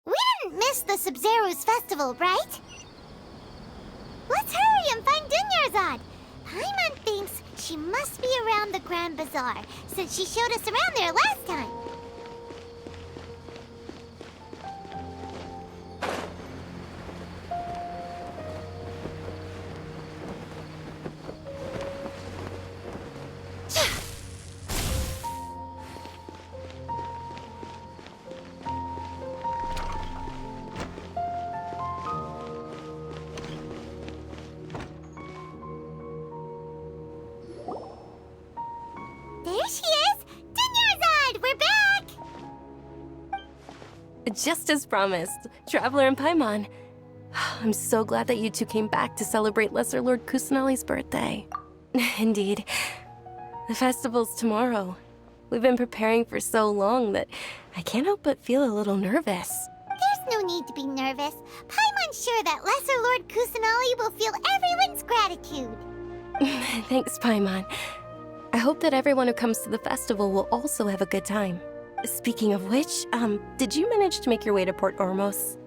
We didn't miss the Sub-Zero's festival, right? Let's hurry and find Dunyarzad. Paimon thinks she must be around the Grand Bazaar, since she showed us around there last time. There she is! Dunyarzad, we're back! Just as promised, Traveler and Paimon. I'm so glad that you two came back to celebrate Lesser Lord Kusanali's birthday. Indeed. The festival's tomorrow. We've been preparing for so long that I can't help but feel a little nervous. There's no need to be nervous. Paimon's sure that Lesser Lord Kusanali will feel everyone's gratitude. Thanks, Paimon. I hope that everyone who comes to the festival will also have a good time. Speaking of which, did you manage to make your way to Port Ormos?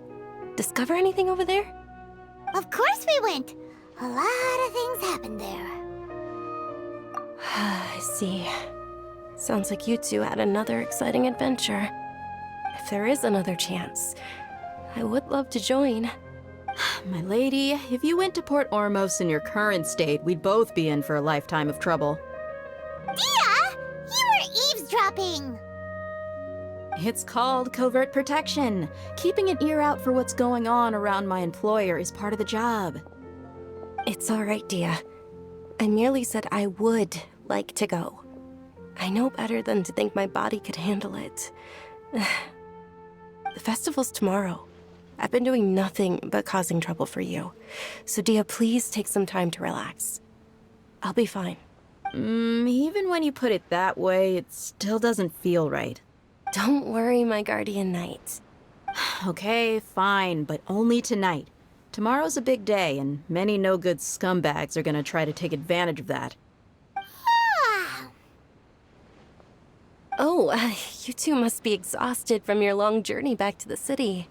Discover anything over there? Of course we went. A lot of things happened there. I see. Sounds like you two had another exciting adventure. If there is another chance, I would love to join. My lady, if you went to Port Ormos in your current state, we'd both be in for a lifetime of trouble. Dia! You were eavesdropping! It's called covert protection. Keeping an ear out for what's going on around my employer is part of the job. It's all right, Dia. I merely said I would like to go. I know better than to think my body could handle it. The festival's tomorrow. I've been doing nothing but causing trouble for you. So Dia, please take some time to relax. I'll be fine. Even when you put it that way, it still doesn't feel right. Don't worry, my guardian knight. Okay, fine, but only tonight. Tomorrow's a big day, and many no-good scumbags are gonna try to take advantage of that. Oh, you two must be exhausted from your long journey back to the city.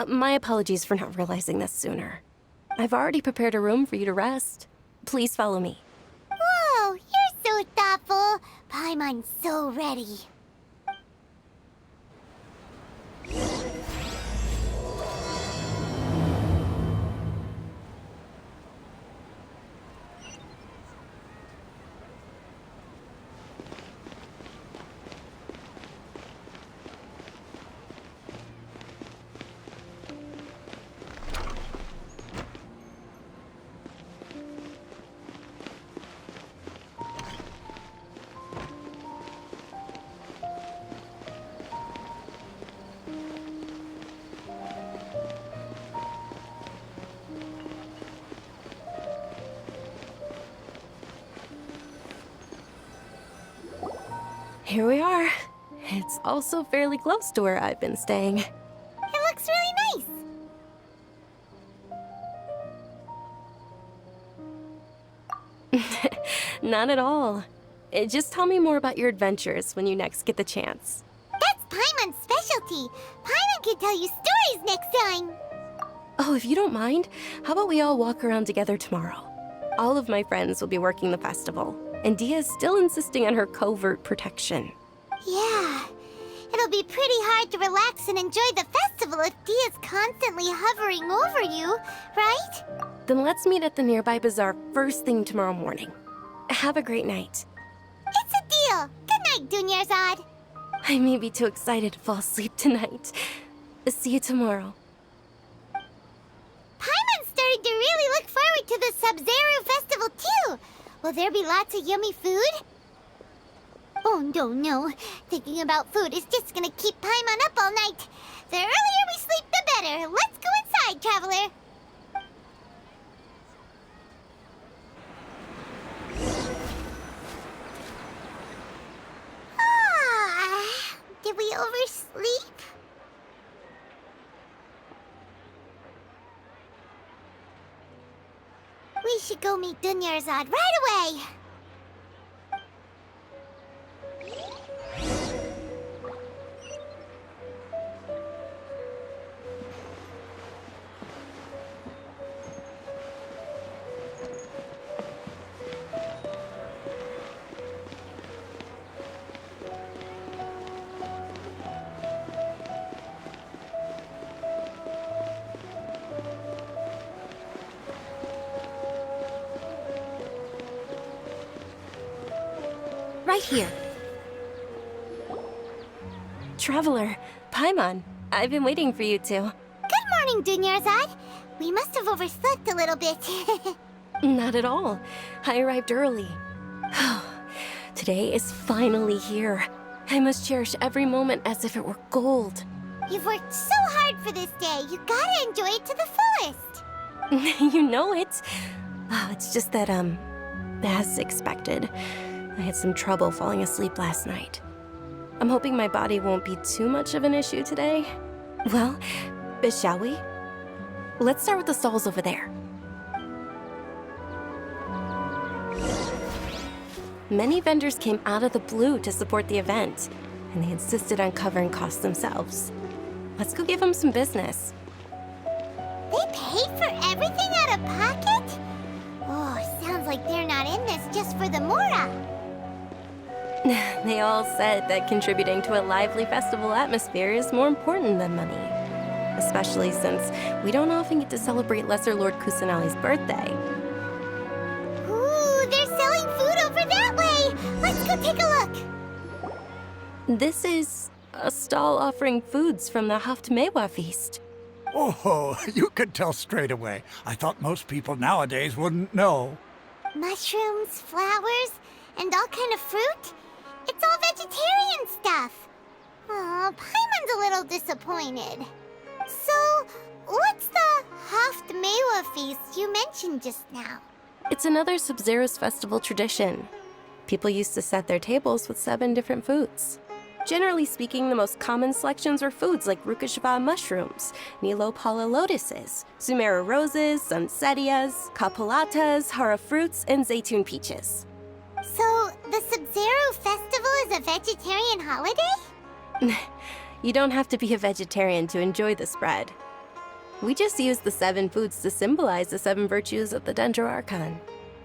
My apologies for not realizing this sooner. I've already prepared a room for you to rest. Please follow me. Whoa, you're so thoughtful. Paimon's so ready. Here we are. It's also fairly close to where I've been staying. It looks really nice. Not at all. Just tell me more about your adventures when you next get the chance. That's Paimon's specialty. Paimon can tell you stories next time. Oh, if you don't mind, how about we all walk around together tomorrow? All of my friends will be working the festival, and Dia's still insisting on her covert protection. Yeah, it'll be pretty hard to relax and enjoy the festival if Dia's constantly hovering over you, right? Then let's meet at the nearby bazaar first thing tomorrow morning. Have a great night. It's a deal. Good night, Dunyarzad. I may be too excited to fall asleep tonight. See you tomorrow. Paimon's starting to really look forward to the Sub-Zero festival too. Will there be lots of yummy food? Oh, no. Thinking about food is just gonna keep Paimon up all night. The earlier we sleep, the better. Let's go inside, Traveler. Did we oversleep? We should go meet Dunyarzad right away. right here. Traveler, Paimon, I've been waiting for you two. Good morning, Dunyarzad. We must have overslept a little bit. Not at all. I arrived early. Today is finally here. I must cherish every moment as if it were gold. You've worked so hard for this day. You gotta enjoy it to the fullest. You know it. Oh, it's just that, as expected, I had some trouble falling asleep last night. I'm hoping my body won't be too much of an issue today. Well, shall we? Let's start with the stalls over there. Many vendors came out of the blue to support the event, and they insisted on covering costs themselves. Let's go give them some business. They paid for everything out of pocket? Oh, sounds like they're not in this just for the Mora. They all said that contributing to a lively festival atmosphere is more important than money. Especially since we don't often get to celebrate Lesser Lord Kusanali's birthday. Ooh, they're selling food over that way! Let's go take a look! This is a stall offering foods from the Haftmewa feast. Oh, you could tell straight away. I thought most people nowadays wouldn't know. Mushrooms, flowers, and all kind of fruit? It's all vegetarian stuff. Aw, Paimon's a little disappointed. So, what's the Haftmewa feast you mentioned just now? It's another Sub-Zero's festival tradition. People used to set their tables with 7 different foods. Generally speaking, the most common selections were foods like Rukashava mushrooms, Nilopala lotuses, Sumera roses, Sunsetias, Kapulatas, Hara fruits, and Zaytun peaches. So, the Sub-Zero festival is a vegetarian holiday? You don't have to be a vegetarian to enjoy the spread. We just use the 7 foods to symbolize the 7 virtues of the Dendro Archon.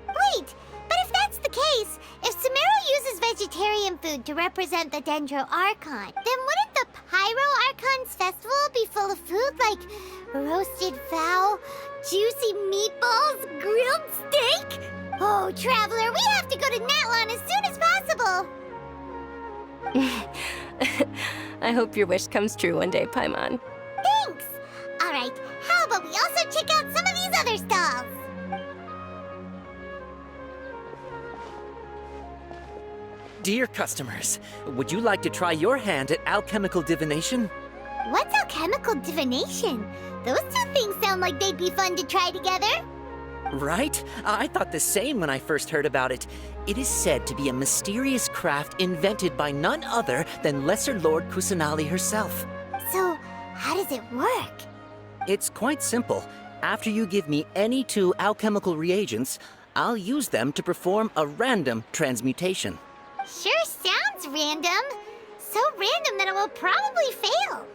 Wait, but if that's the case, if Sumero uses vegetarian food to represent the Dendro Archon, then wouldn't the Pyro Archon's festival be full of food like roasted fowl, juicy meatballs, grilled steak? Oh, Traveler, we have to go to Natlan as soon as possible! I hope your wish comes true one day, Paimon. Thanks! Alright, how about we also check out some of these other stalls? Dear customers, would you like to try your hand at alchemical divination? What's alchemical divination? Those two things sound like they'd be fun to try together. Right? I thought the same when I first heard about it. It is said to be a mysterious craft invented by none other than Lesser Lord Kusanali herself. So, how does it work? It's quite simple. After you give me any 2 alchemical reagents, I'll use them to perform a random transmutation. Sure sounds random. So random that it will probably fail.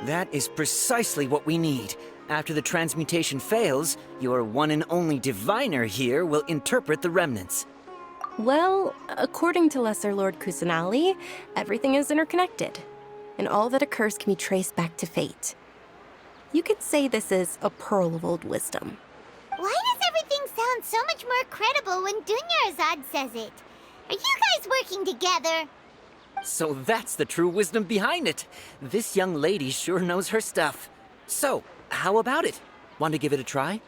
That is precisely what we need. After the transmutation fails, your one and only diviner here will interpret the remnants. Well, according to Lesser Lord Kusanali, everything is interconnected, and all that occurs can be traced back to fate. You could say this is a pearl of old wisdom. Why does everything sound so much more credible when Dunyarzad says it? Are you guys working together? So that's the true wisdom behind it. This young lady sure knows her stuff. So, how about it? Want to give it a try?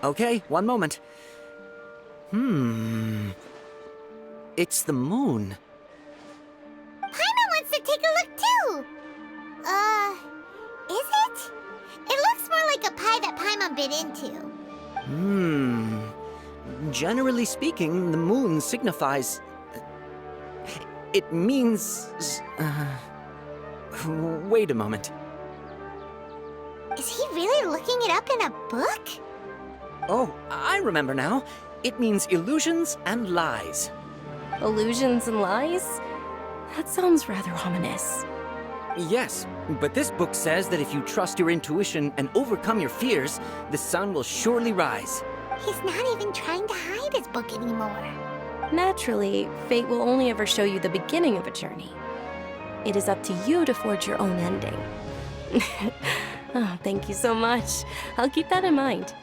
Okay, one moment. It's the moon. Paimon wants to take a look too. Is it? It looks more like a pie that Paimon bit into. Generally speaking, the moon signifies... It means... Wait a moment. Is he really looking it up in a book? Oh, I remember now. It means illusions and lies. Illusions and lies? That sounds rather ominous. Yes, but this book says that if you trust your intuition and overcome your fears, the sun will surely rise. He's not even trying to hide his book anymore. Naturally, fate will only ever show you the beginning of a journey. It is up to you to forge your own ending. Oh, thank you so much. I'll keep that in mind.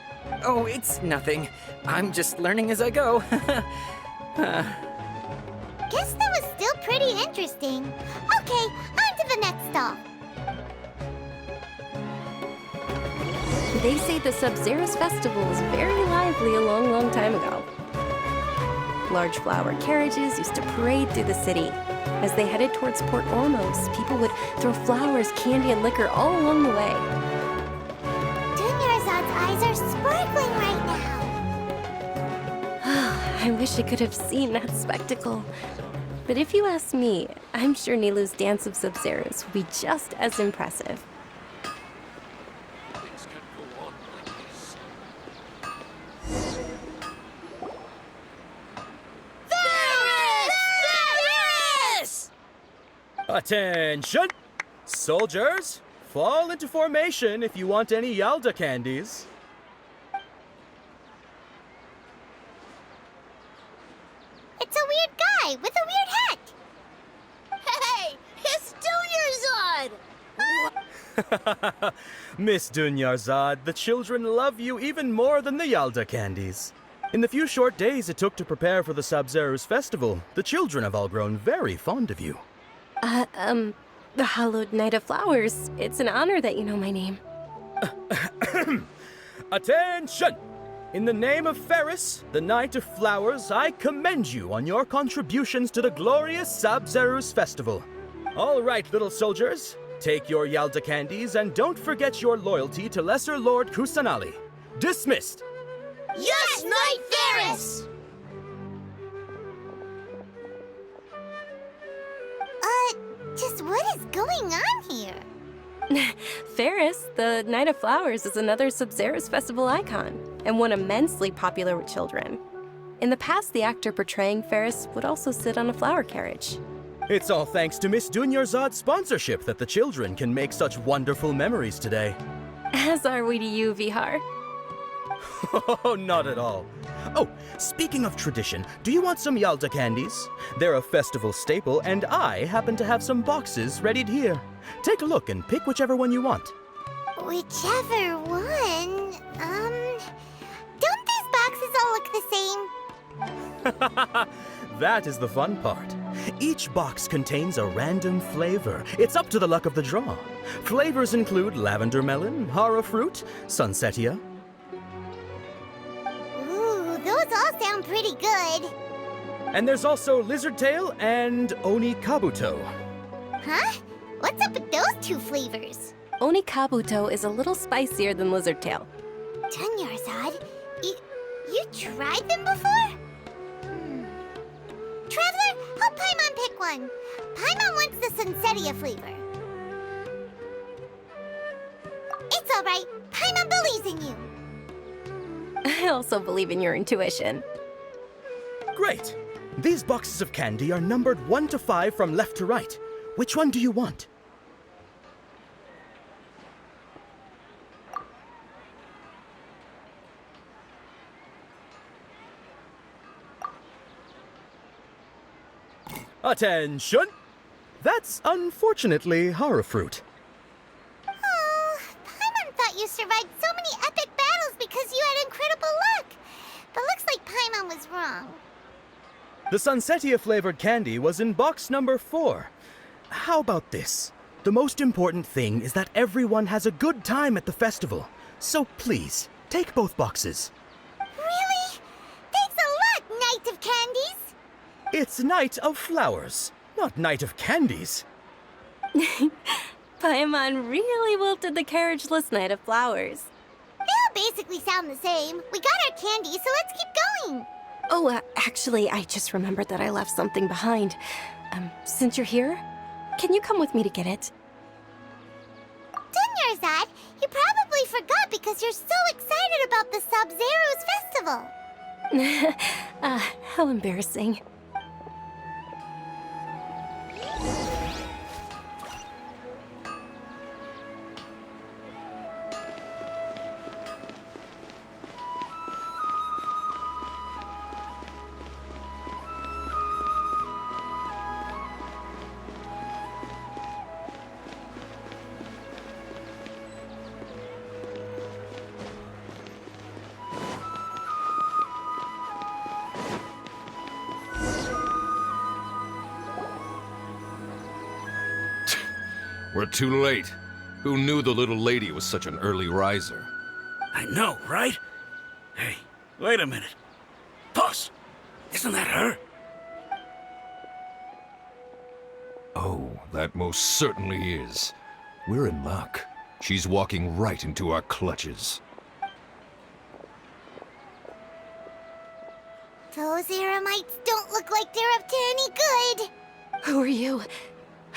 Oh, it's nothing. I'm just learning as I go. Guess that was still pretty interesting. Okay, on to the next stop. They say the Sub-Zero's festival was very lively a long, long time ago. Large flower carriages used to parade through the city. As they headed towards Port Ormos, people would throw flowers, candy, and liquor all along the way. Dunyarzad's eyes are sparkling right now. I wish I could have seen that spectacle. But if you ask me, I'm sure Nilu's dance of Sub-Zeros will be just as impressive. Attention! Soldiers, fall into formation if you want any Yalda candies. It's a weird guy with a weird hat. Hey, it's Dunyarzad! Miss Dunyarzad, the children love you even more than the Yalda candies. In the few short days it took to prepare for the Sub-Zero's festival, the children have all grown very fond of you. The Hallowed Knight of Flowers. It's an honor that you know my name. Attention! In the name of Ferris, the Knight of Flowers, I commend you on your contributions to the glorious Sub-Zero's festival. All right, little soldiers, take your Yalda candies and don't forget your loyalty to Lesser Lord Kusanali. Dismissed! Yes, Knight Ferris! Just what is going on here? Ferris, the Knight of Flowers, is another Sub-Zero's festival icon, and one immensely popular with children. In the past, the actor portraying Ferris would also sit on a flower carriage. It's all thanks to Miss Dunyarzad's sponsorship that the children can make such wonderful memories today. As are we to you, Vihar. Oh, not at all. Oh, speaking of tradition, do you want some Yalda candies? They're a festival staple, and I happen to have some boxes readied here. Take a look and pick whichever one you want. Whichever one. Don't these boxes all look the same? That is the fun part. Each box contains a random flavor. It's up to the luck of the draw. Flavors include lavender melon, hara fruit, sunsetia. Ooh, those all sound pretty good. And there's also lizard tail and oni kabuto. Huh? What's up with those two flavors? Oni Kabuto is a little spicier than Lizard Tail. Dunyarzad, you tried them before? Traveler, help Paimon pick one. Paimon wants the Sunsetia flavor. It's all right. Paimon believes in you. I also believe in your intuition. Great! These boxes of candy are numbered 1 to 5 from left to right. Which one do you want? Attention! That's unfortunately hara fruit. Oh, Paimon thought you survived so many epic battles because you had incredible luck. But looks like Paimon was wrong. The Sunsetia flavored candy was in box number 4. How about this? The most important thing is that everyone has a good time at the festival. So please, take both boxes. Really? Thanks a lot, Knight of Candies. It's Knight of Flowers, not Knight of Candies. Paimon really wilted the carriageless Knight of Flowers. They all basically sound the same. We got our candy, so let's keep going. Oh, actually, I just remembered that I left something behind. Since you're here, can you come with me to get it? Dunyarzad, you probably probably forgot because you're so excited about the Sub-Zero's festival. How embarrassing. We're too late. Who knew the little lady was such an early riser? I know, right? Hey, wait a minute. Boss, isn't that her? Oh, that most certainly is. We're in luck. She's walking right into our clutches. Those Eremites don't look like they're up to any good. Who are you?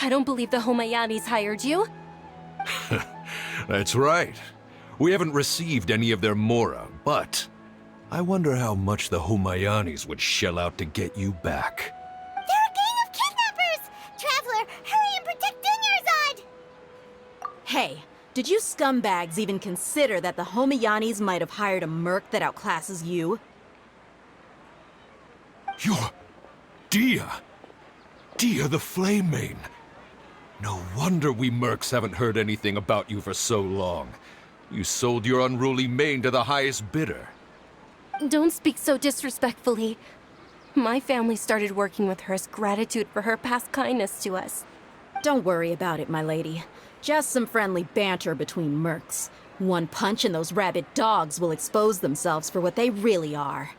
I don't believe the Homayanis hired you. That's right. We haven't received any of their mora, but I wonder how much the Homayanis would shell out to get you back. They're a gang of kidnappers! Traveler, hurry and protect Dunyarzad! Hey, did you scumbags even consider that the Homayanis might have hired a merc that outclasses you? You're... Dia! Dia the Flame Mane! No wonder we mercs haven't heard anything about you for so long. You sold your unruly mane to the highest bidder. Don't speak so disrespectfully. My family started working with her as gratitude for her past kindness to us. Don't worry about it, my lady. Just some friendly banter between mercs. One punch and those rabid dogs will expose themselves for what they really are.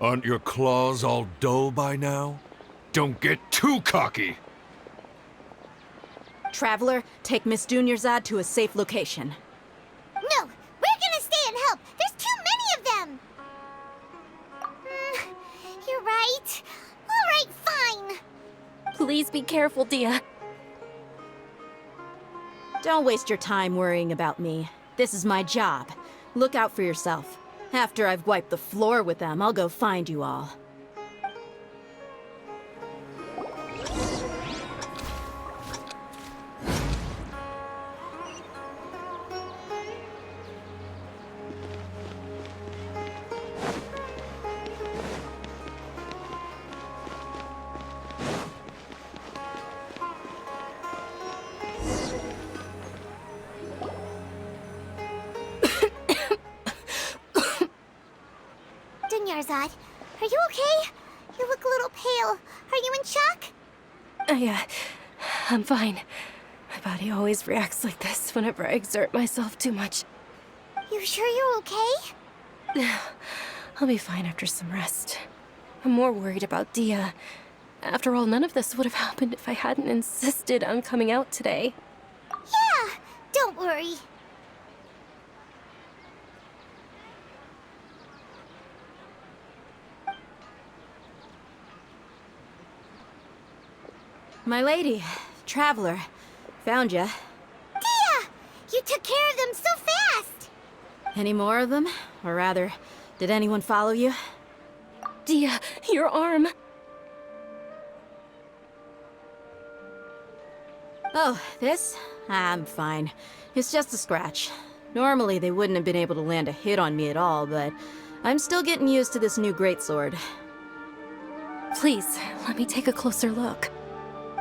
Aren't your claws all dull by now? Don't get too cocky! Traveler, take Miss Dunyarzad to a safe location. No, we're gonna stay and help. There's too many of them. You're right. All right, fine. Please be careful, Dia. Don't waste your time worrying about me. This is my job. Look out for yourself. After I've wiped the floor with them, I'll go find you all. Dunyarzad, are you okay? You look a little pale. Are you in shock? I'm fine. My body always reacts like this whenever I exert myself too much. You sure you're okay? I'll be fine after some rest. I'm more worried about Dia. After all, none of this would have happened if I hadn't insisted on coming out today. Yeah, don't worry. My lady, Traveler, found ya. Dia! You took care of them so fast! Any more of them? Or rather, did anyone follow you? Dia, your arm! Oh, this? I'm fine. It's just a scratch. Normally, they wouldn't have been able to land a hit on me at all, but I'm still getting used to this new greatsword. Please, let me take a closer look.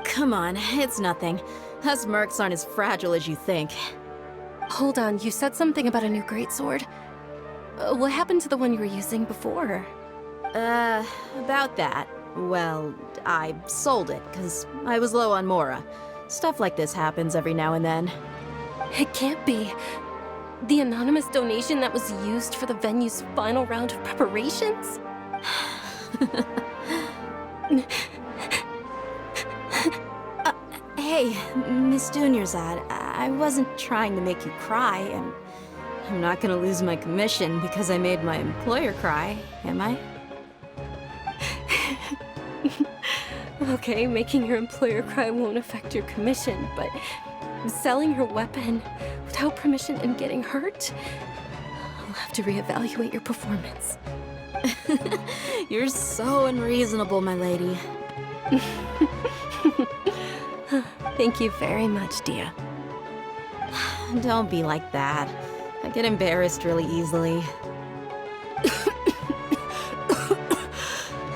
Come on, it's nothing. Us mercs aren't as fragile as you think. Hold on, you said something about a new greatsword. What happened to the one you were using before? About that. Well, I sold it, because I was low on mora. Stuff like this happens every now and then. It can't be. The anonymous donation that was used for the venue's final round of preparations? Hey, Miss Dunyarzad, I wasn't trying to make you cry, and I'm not gonna lose my commission because I made my employer cry, am I? Okay, making your employer cry won't affect your commission, but selling her weapon without permission and getting hurt? I'll have to reevaluate your performance. You're so unreasonable, my lady. Thank you very much, Dia. Don't be like that. I get embarrassed really easily.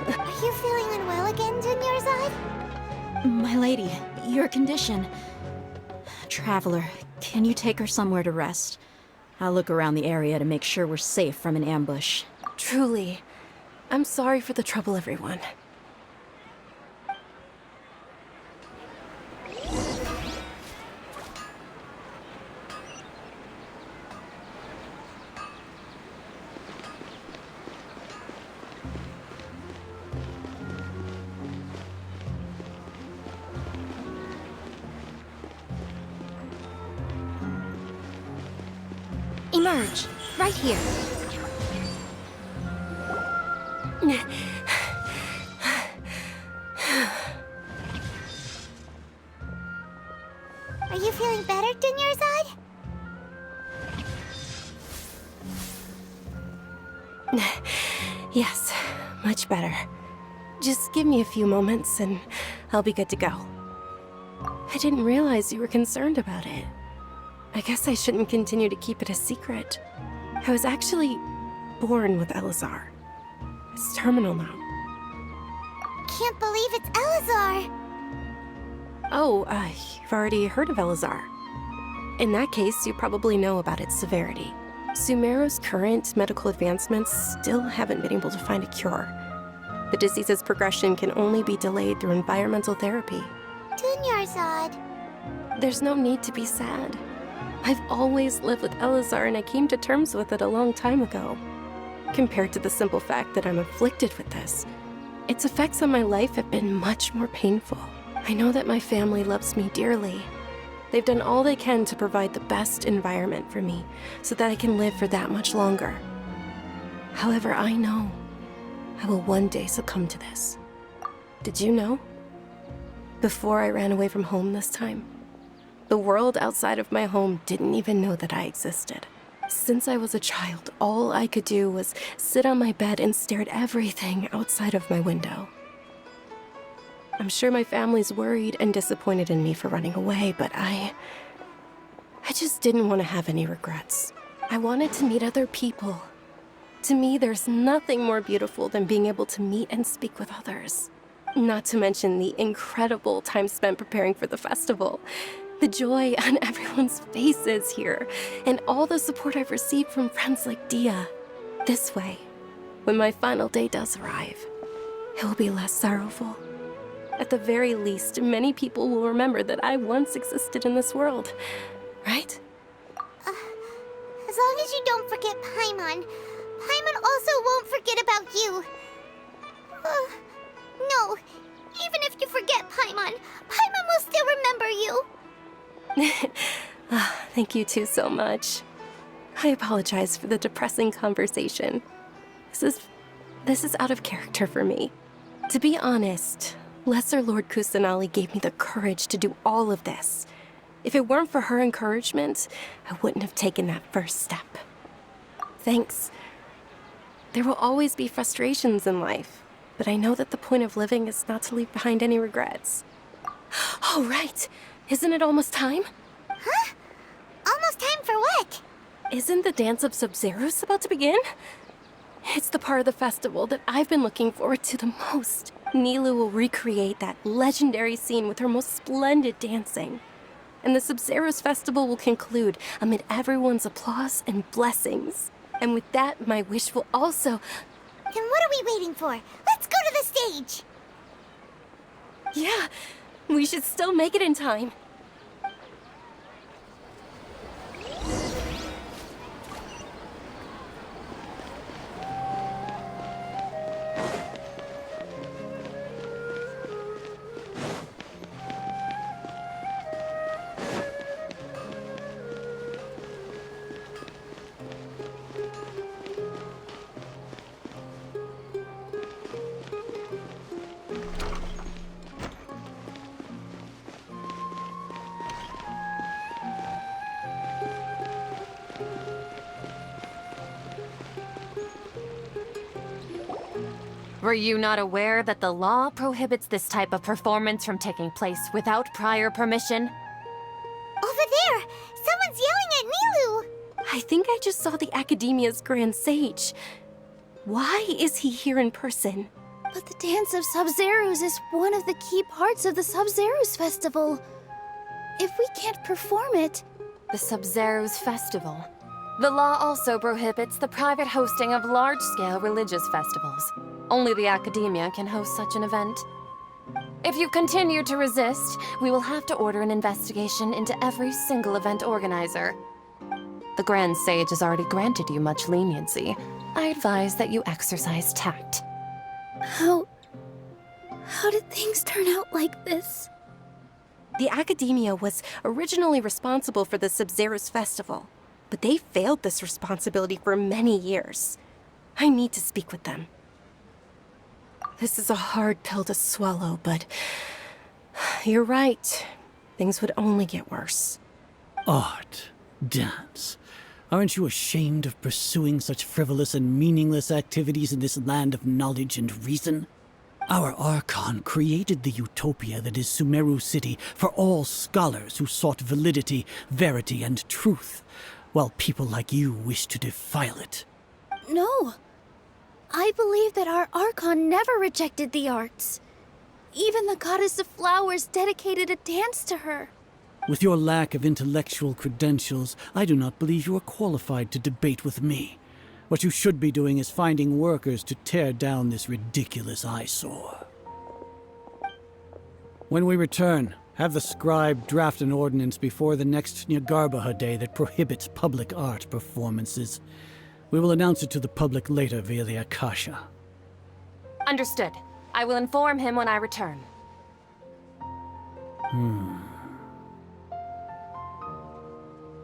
Are you feeling unwell again, Dunyarzad? My lady, your condition. Traveler, can you take her somewhere to rest? I'll look around the area to make sure we're safe from an ambush. Truly, I'm sorry for the trouble, everyone. Emerge, right here. Are you feeling better, Dunyarzad? Yes, much better. Just give me a few moments and I'll be good to go. I didn't realize you were concerned about it. I guess I shouldn't continue to keep it a secret. I was actually born with Elazar. It's terminal now. Can't believe it's Elazar. Oh, you've already heard of Elazar. In that case, you probably know about its severity. Sumeru's current medical advancements still haven't been able to find a cure. The disease's progression can only be delayed through environmental therapy. Dunyarzad. There's no need to be sad. I've always lived with Elazar and I came to terms with it a long time ago. Compared to the simple fact that I'm afflicted with this, its effects on my life have been much more painful. I know that my family loves me dearly. They've done all they can to provide the best environment for me so that I can live for that much longer. However, I know I will one day succumb to this. Did you know? Before I ran away from home this time, the world outside of my home didn't even know that I existed. Since I was a child, all I could do was sit on my bed and stare at everything outside of my window. I'm sure my family's worried and disappointed in me for running away, but I just didn't want to have any regrets. I wanted to meet other people. To me, there's nothing more beautiful than being able to meet and speak with others. Not to mention the incredible time spent preparing for the festival. The joy on everyone's faces here, and all the support I've received from friends like Dia. This way, when my final day does arrive, it will be less sorrowful. At the very least, many people will remember that I once existed in this world, right? As long as you don't forget Paimon, Paimon also won't forget about you. No, even if you forget Paimon, Paimon will still remember you. Thank you two so much. I apologize for the depressing conversation. This is out of character for me. To be honest, Lesser Lord Kusanali gave me the courage to do all of this. If it weren't for her encouragement, I wouldn't have taken that first step. Thanks. There will always be frustrations in life, but I know that the point of living is not to leave behind any regrets. Oh, right. Isn't it almost time? Huh? Almost time for what? Isn't the Dance of Sub-Zeros about to begin? It's the part of the festival that I've been looking forward to the most. Nilu will recreate that legendary scene with her most splendid dancing. And the Sub-Zeros festival will conclude amid everyone's applause and blessings. And with that, my wish will also... Then what are we waiting for? Let's go to the stage! Yeah, we should still make it in time. Were you not aware that the law prohibits this type of performance from taking place without prior permission? Over there! Someone's yelling at Nilu! I think I just saw the Academia's Grand Sage. Why is he here in person? But the Dance of Sub-Zerus is one of the key parts of the Sub-Zerus Festival. If we can't perform it... The Sub-Zerus Festival. The law also prohibits the private hosting of large-scale religious festivals. Only the Academia can host such an event. If you continue to resist, we will have to order an investigation into every single event organizer. The Grand Sage has already granted you much leniency. I advise that you exercise tact. How did things turn out like this? The Academia was originally responsible for the Sub-Zerus Festival, but they failed this responsibility for many years. I need to speak with them. This is a hard pill to swallow, but you're right. Things would only get worse. Art, dance. Aren't you ashamed of pursuing such frivolous and meaningless activities in this land of knowledge and reason? Our Archon created the utopia that is Sumeru City for all scholars who sought validity, verity, and truth, while people like you wish to defile it. No. I believe that our Archon never rejected the arts. Even the Goddess of Flowers dedicated a dance to her. With your lack of intellectual credentials, I do not believe you are qualified to debate with me. What you should be doing is finding workers to tear down this ridiculous eyesore. When we return, have the scribe draft an ordinance before the next Nyargarbaha Day that prohibits public art performances. We will announce it to the public later via the Akasha. Understood. I will inform him when I return.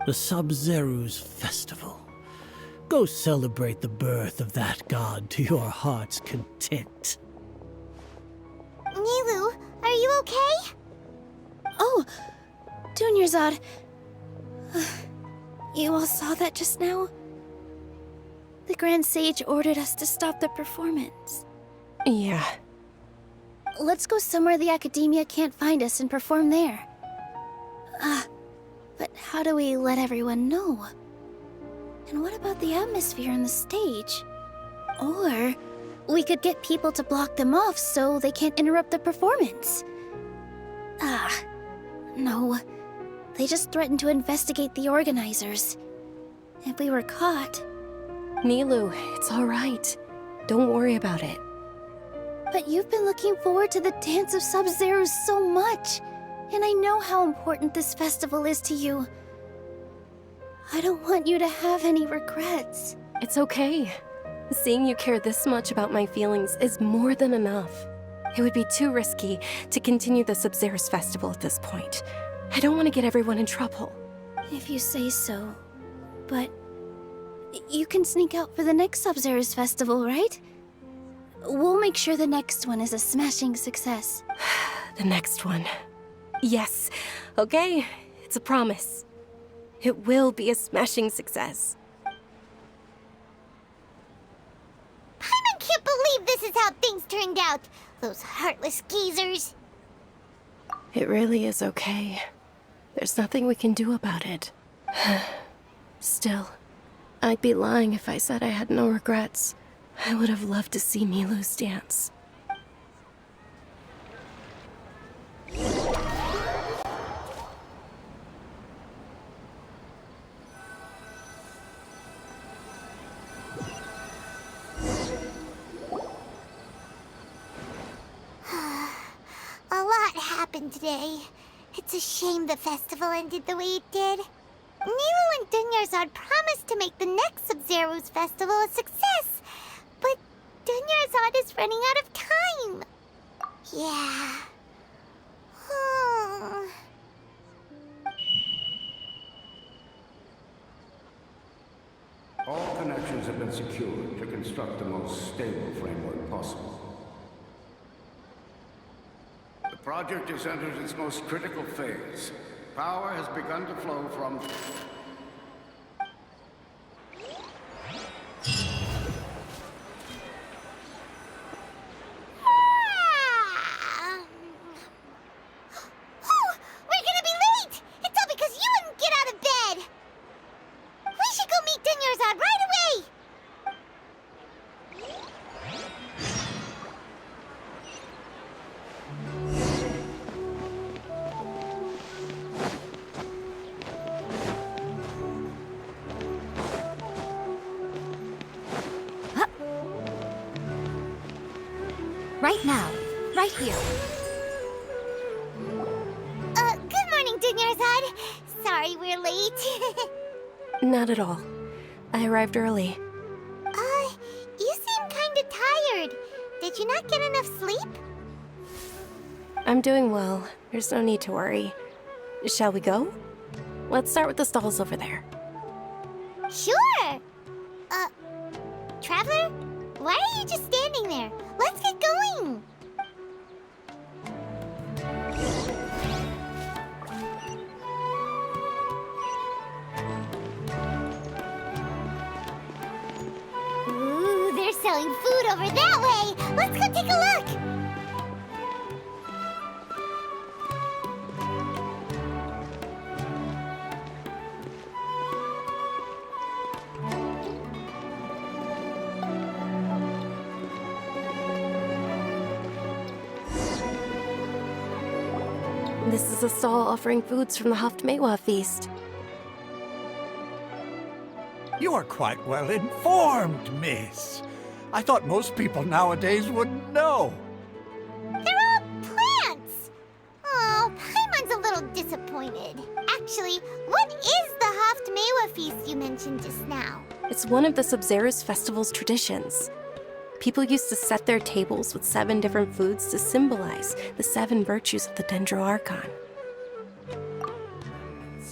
The Sub-Zerus Festival. Go celebrate the birth of that god to your heart's content. Nilu, are you okay? Oh, Dunyarzad. You all saw that just now? The Grand Sage ordered us to stop the performance. Yeah. Let's go somewhere the Academia can't find us and perform there. But how do we let everyone know? And what about the atmosphere on the stage? Or we could get people to block them off so they can't interrupt the performance. No. They just threatened to investigate the organizers. If we were caught... Nilu, it's all right. Don't worry about it. But you've been looking forward to the Dance of Sub-Zerus so much, and I know how important this festival is to you. I don't want you to have any regrets. It's okay. Seeing you care this much about my feelings is more than enough. It would be too risky to continue the Sub-Zerus Festival at this point. I don't want to get everyone in trouble. If you say so. But you can sneak out for the next Sub-Zerus Festival, right? We'll make sure the next one is a smashing success. The next one. Yes. Okay, it's a promise. It will be a smashing success. Paimon can't believe this is how things turned out. Those heartless geezers. It really is okay. There's nothing we can do about it. Still, I'd be lying if I said I had no regrets. I would have loved to see Nilu's dance. A lot happened today. It's a shame the festival ended the way it did. Nilu and Dunyarzad promised to make the next Sub-Zerus festival a success, but Dunyarzad is running out of time. Yeah. All connections have been secured to construct the most stable framework possible. The project has entered its most critical phase. Power has begun to flow from... Right now. Right here. Good morning, Dunyarzad. Sorry we're late. Not at all. I arrived early. You seem kinda tired. Did you not get enough sleep? I'm doing well. There's no need to worry. Shall we go? Let's start with the stalls over there. Sure! Traveler? Why are you just standing there? Let's get going! Ooh, they're selling food over that way! Let's go take a look! This is a stall offering foods from the Haftmewa feast. You are quite well informed, miss. I thought most people nowadays wouldn't know. They're all plants! Oh, Paimon's a little disappointed. Actually, what is the Haftmewa feast you mentioned just now? It's one of the Sub-Zero's festival's traditions. People used to set their tables with 7 different foods to symbolize the 7 virtues of the Dendro Archon.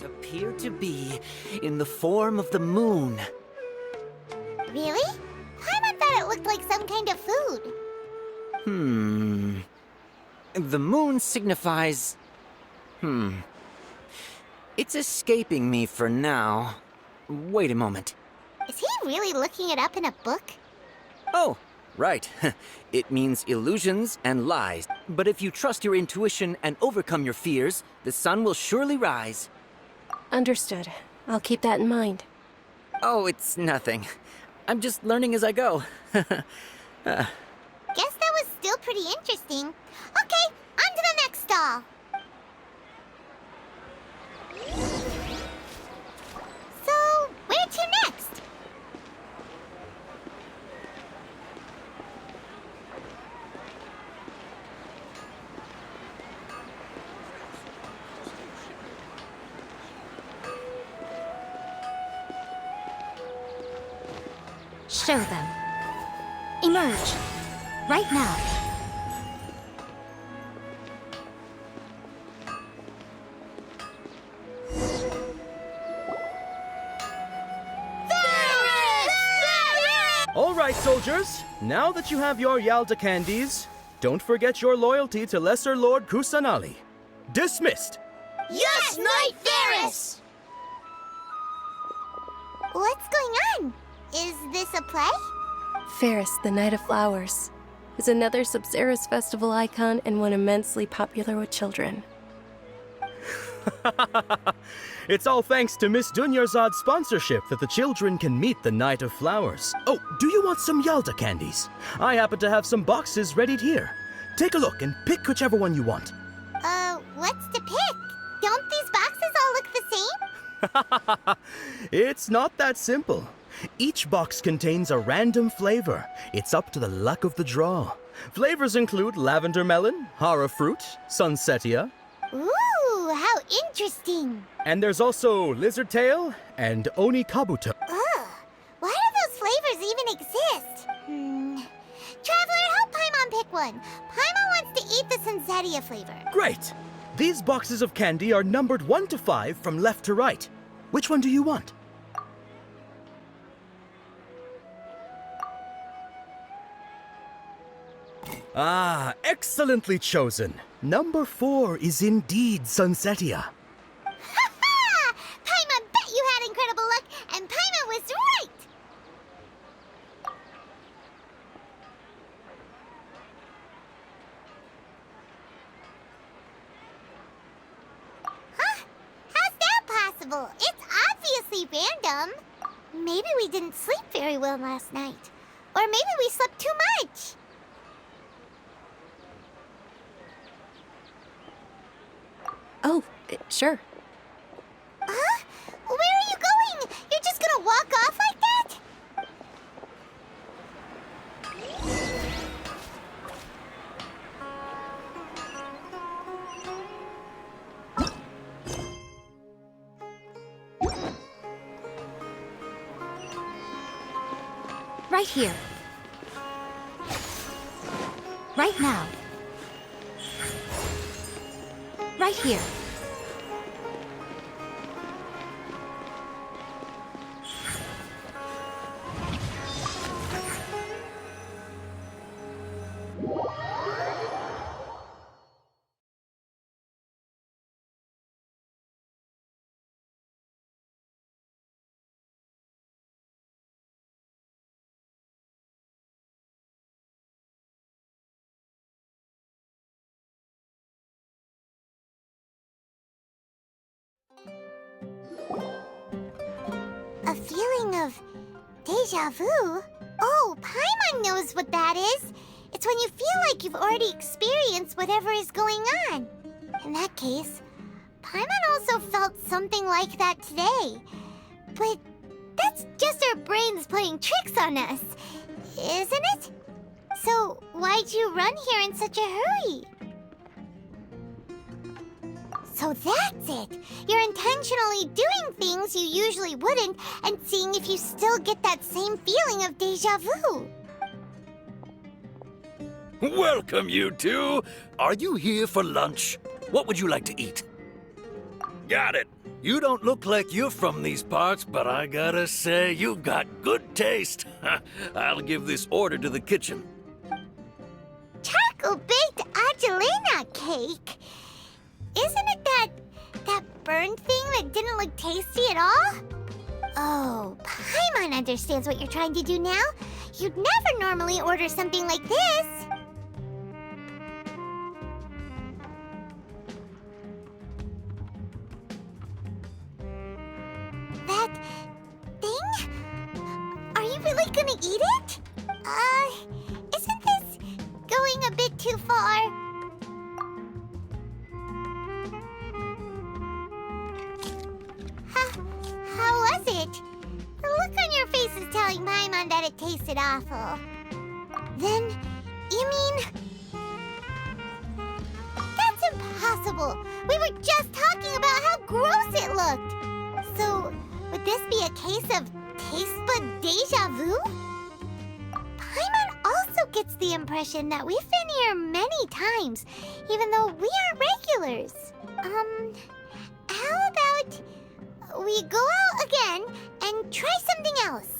Appear to be in the form of the moon. Really? Paimon thought it looked like some kind of food. The moon signifies... It's escaping me for now. Wait a moment. Is he really looking it up in a book? Oh, right. It means illusions and lies. But if you trust your intuition and overcome your fears, the sun will surely rise. Understood. I'll keep that in mind. Oh, it's nothing. I'm just learning as I go. Guess that was still pretty interesting. Okay, on to the next stall. So, where to next? Show them. Emerge. Right now. All right, soldiers. Now that you have your Yalda candies, don't forget your loyalty to Lesser Lord Kusanali. Dismissed. Yes, Knight Ferris! What's going on? Is this a play? Ferris, the Knight of Flowers, is another Sub-Zero's festival icon and one immensely popular with children. It's all thanks to Miss Dunyarzad's sponsorship that the children can meet the Knight of Flowers. Oh, do you want some Yalda candies? I happen to have some boxes readied here. Take a look and pick whichever one you want. What's to pick? Don't these boxes all look the same? It's not that simple. Each box contains a random flavor. It's up to the luck of the draw. Flavors include lavender melon, hara fruit, sunsetia. Ooh, how interesting. And there's also lizard tail and oni kabuto. Ugh, why do those flavors even exist? Traveler, help Paimon pick one. Paimon wants to eat the sunsetia flavor. Great! These boxes of candy are numbered 1 to 5 from left to right. Which one do you want? Ah, excellently chosen. Number 4 is indeed Sunsetia. Ha-ha! Paimon bet you had incredible luck, and Paimon was right! Huh? How's that possible? It's obviously random. Maybe we didn't sleep very well last night. Or maybe we slept too much. Oh, sure. Huh? Where are you going? You're just gonna walk off like that? Right here. Right now. Right here. A feeling of deja vu? Oh, Paimon knows what that is. It's when you feel like you've already experienced whatever is going on. In that case, Paimon also felt something like that today. But that's just our brains playing tricks on us, isn't it? So why'd you run here in such a hurry? So that's it! You're intentionally doing things you usually wouldn't and seeing if you still get that same feeling of deja vu. Welcome, you two. Are you here for lunch? What would you like to eat? Got it. You don't look like you're from these parts, but I gotta say, you've got good taste. I'll give this order to the kitchen. Charcoal-baked Angelina cake? Isn't it that burned thing that didn't look tasty at all? Oh, Paimon understands what you're trying to do now. You'd never normally order something like this. That thing? Are you really gonna eat it? Isn't this going a bit too far? How was it? The look on your face is telling Paimon that it tasted awful. Then, you mean... That's impossible! We were just talking about how gross it looked! So, would this be a case of taste bud deja vu? Paimon also gets the impression that we've been here many times, even though we aren't regulars. How about... we go out again and try something else.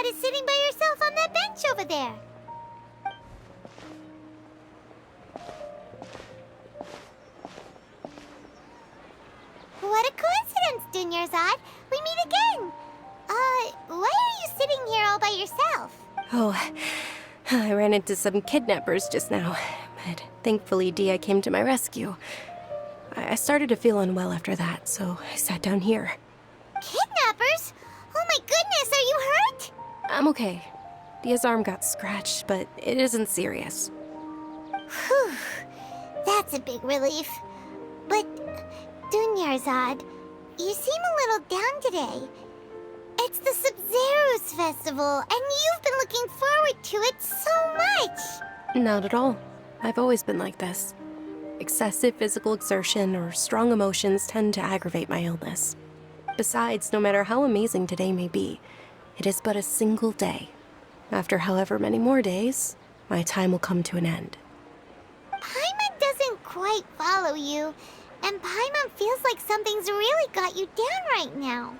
Is sitting by yourself on that bench over there. What a coincidence, Dunyarzad. We meet again. Why are you sitting here all by yourself? Oh, I ran into some kidnappers just now, but thankfully Dia came to my rescue. I started to feel unwell after that, so I sat down here. Kidnappers? Oh my goodness, are you hurt? I'm okay. Dia's arm got scratched, but it isn't serious. Whew. That's a big relief. But, Dunyarzad, you seem a little down today. It's the Sub-Zero's festival, and you've been looking forward to it so much! Not at all. I've always been like this. Excessive physical exertion or strong emotions tend to aggravate my illness. Besides, no matter how amazing today may be, it is but a single day. After however many more days, my time will come to an end. Paimon doesn't quite follow you. And Paimon feels like something's really got you down right now.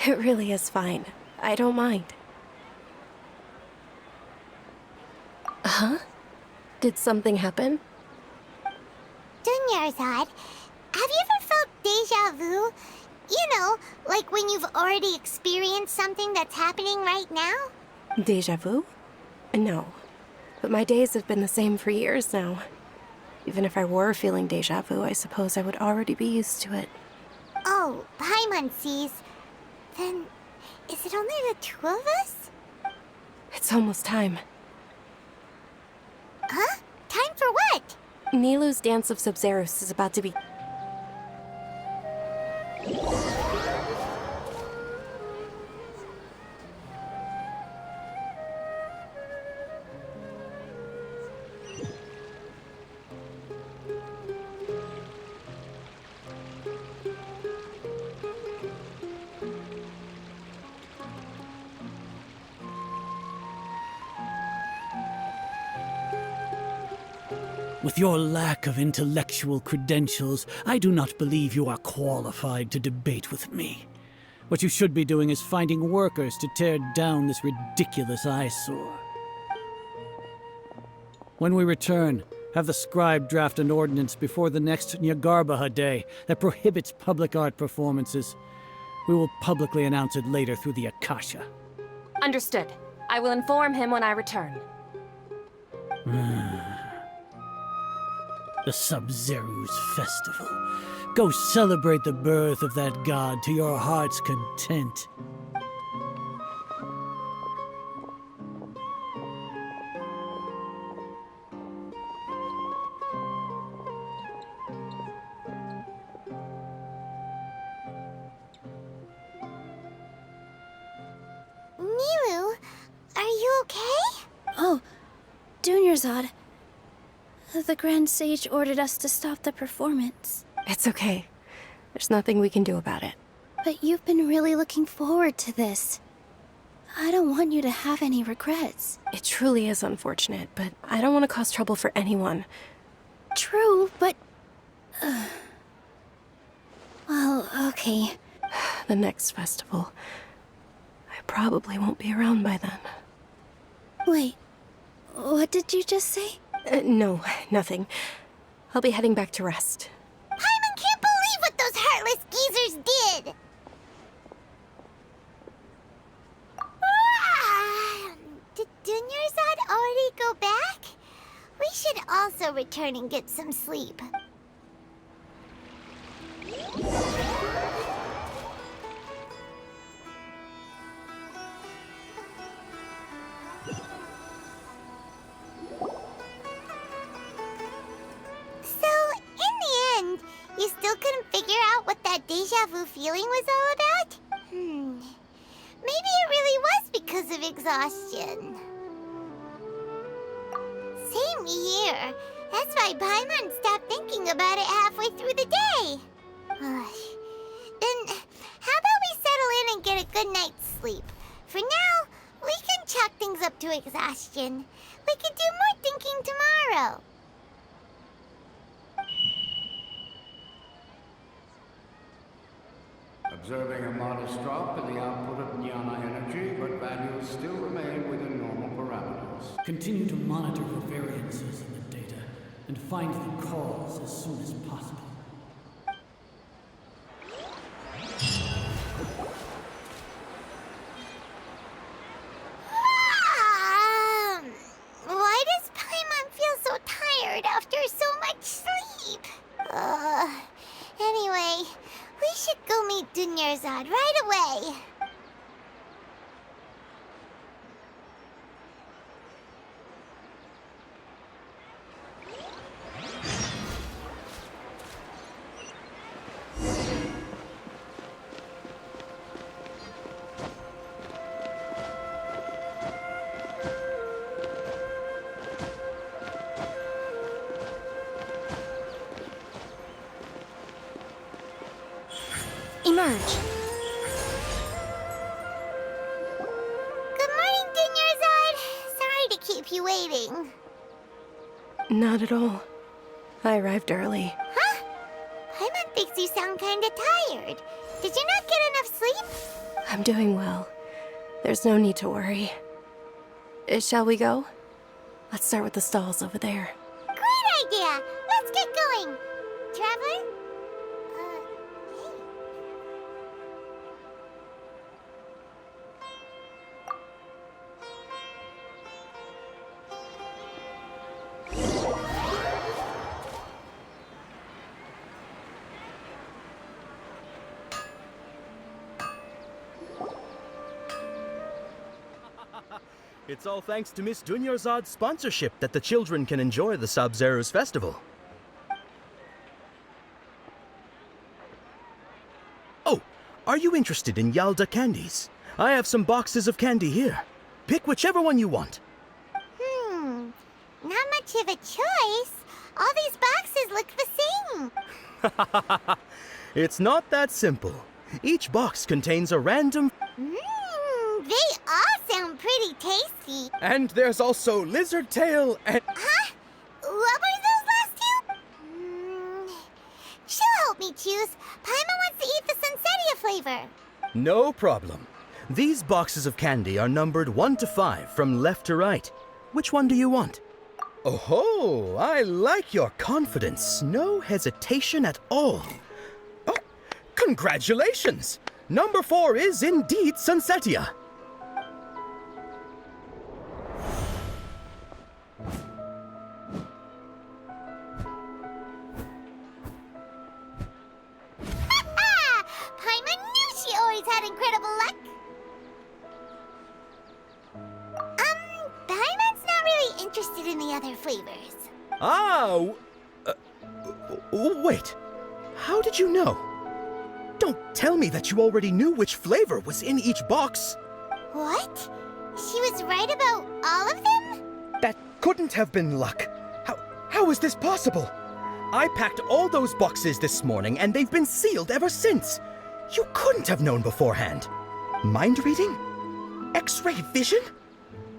It really is fine. I don't mind. Huh? Did something happen? Dunyarzad, have you ever felt deja vu? You know, like when you've already experienced something that's happening right now? Deja vu? No. But my days have been the same for years now. Even if I were feeling deja vu, I suppose I would already be used to it. Oh, Paimon sees. Then, is it only the two of us? It's almost time. Huh? Time for what? Nilou's Dance of Sub-Zerus is about to be... With your lack of intellectual credentials, I do not believe you are qualified to debate with me. What you should be doing is finding workers to tear down this ridiculous eyesore. When we return, have the scribe draft an ordinance before the next Nyagarbaha Day that prohibits public art performances. We will publicly announce it later through the Akasha. Understood. I will inform him when I return. The Sub-Zerus Festival. Go celebrate the birth of that god to your heart's content. Nilou, are you okay? Oh, Dunyarzad. The Grand Sage ordered us to stop the performance. It's okay. There's nothing we can do about it. But you've been really looking forward to this. I don't want you to have any regrets. It truly is unfortunate, but I don't want to cause trouble for anyone. True, but... well, okay. The next festival. I probably won't be around by then. Wait, what did you just say? No, nothing. I'll be heading back to rest. Paimon can't believe what those heartless geezers did! Did Dunyarzad already go back? We should also return and get some sleep. You still couldn't figure out what that deja vu feeling was all about? Maybe it really was because of exhaustion. Same here. That's why Paimon stopped thinking about it halfway through the day. Then, how about we settle in and get a good night's sleep? For now, we can chalk things up to exhaustion. We can do more thinking tomorrow. Observing a modest drop in the output of Jnana energy, but values still remain within normal parameters. Continue to monitor for variances in the data and find the cause as soon as possible. Why does Paimon feel so tired after so much sleep? Anyway, we should go meet Dunyarzad right away. Emerge. Good morning, Dunyarzad. Sorry to keep you waiting. Not at all. I arrived early. Huh? Paimon thinks you sound kinda tired. Did you not get enough sleep? I'm doing well. There's no need to worry. Shall we go? Let's start with the stalls over there. Great idea! Let's get going! Traveler? Hey. It's all thanks to Miss Dunyarzad's sponsorship that the children can enjoy the Sub-Zero's festival. Oh, are you interested in Yalda candies? I have some boxes of candy here. Pick whichever one you want. Not much of a choice. All these boxes look the same. It's not that simple. Each box contains a random... They all sound pretty tasty. And there's also lizard tail and... Huh? What were those last two? She'll help me choose. Paimon wants to eat the Sunsetia flavor. No problem. These boxes of candy are numbered 1 to 5 from left to right. Which one do you want? Oh, I like your confidence. No hesitation at all. Oh, congratulations! Number 4 is indeed Sunsetia. Paimon knew she always had incredible luck. Paimon's not really interested in the other flavors. Wait. How did you know? Don't tell me that you already knew which flavor was in each box. What? She was right about all of them? That couldn't have been luck. How is this possible? I packed all those boxes this morning and they've been sealed ever since. You couldn't have known beforehand. Mind reading? X-ray vision?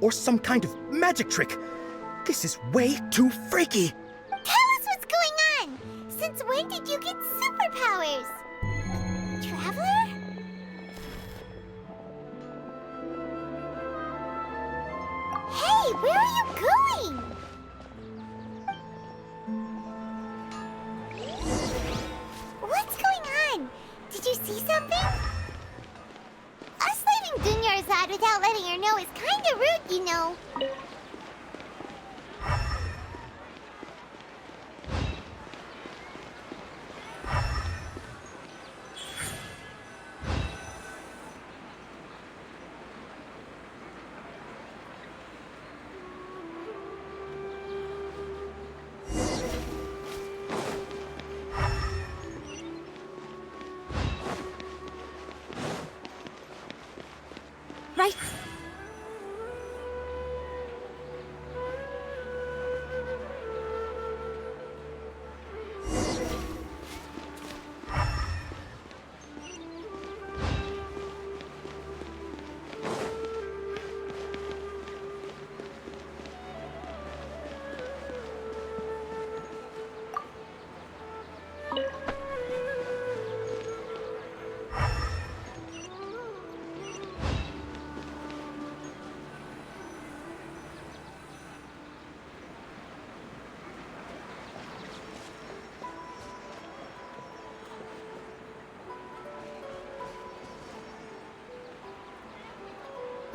Or some kind of magic trick? This is way too freaky. Tell us what's going on. Since when did you get superpowers? Traveler? Hey, where are you going? What's going on? Did you see something? Us leaving Dunyarzad without letting her know is kinda rude, you know. Right.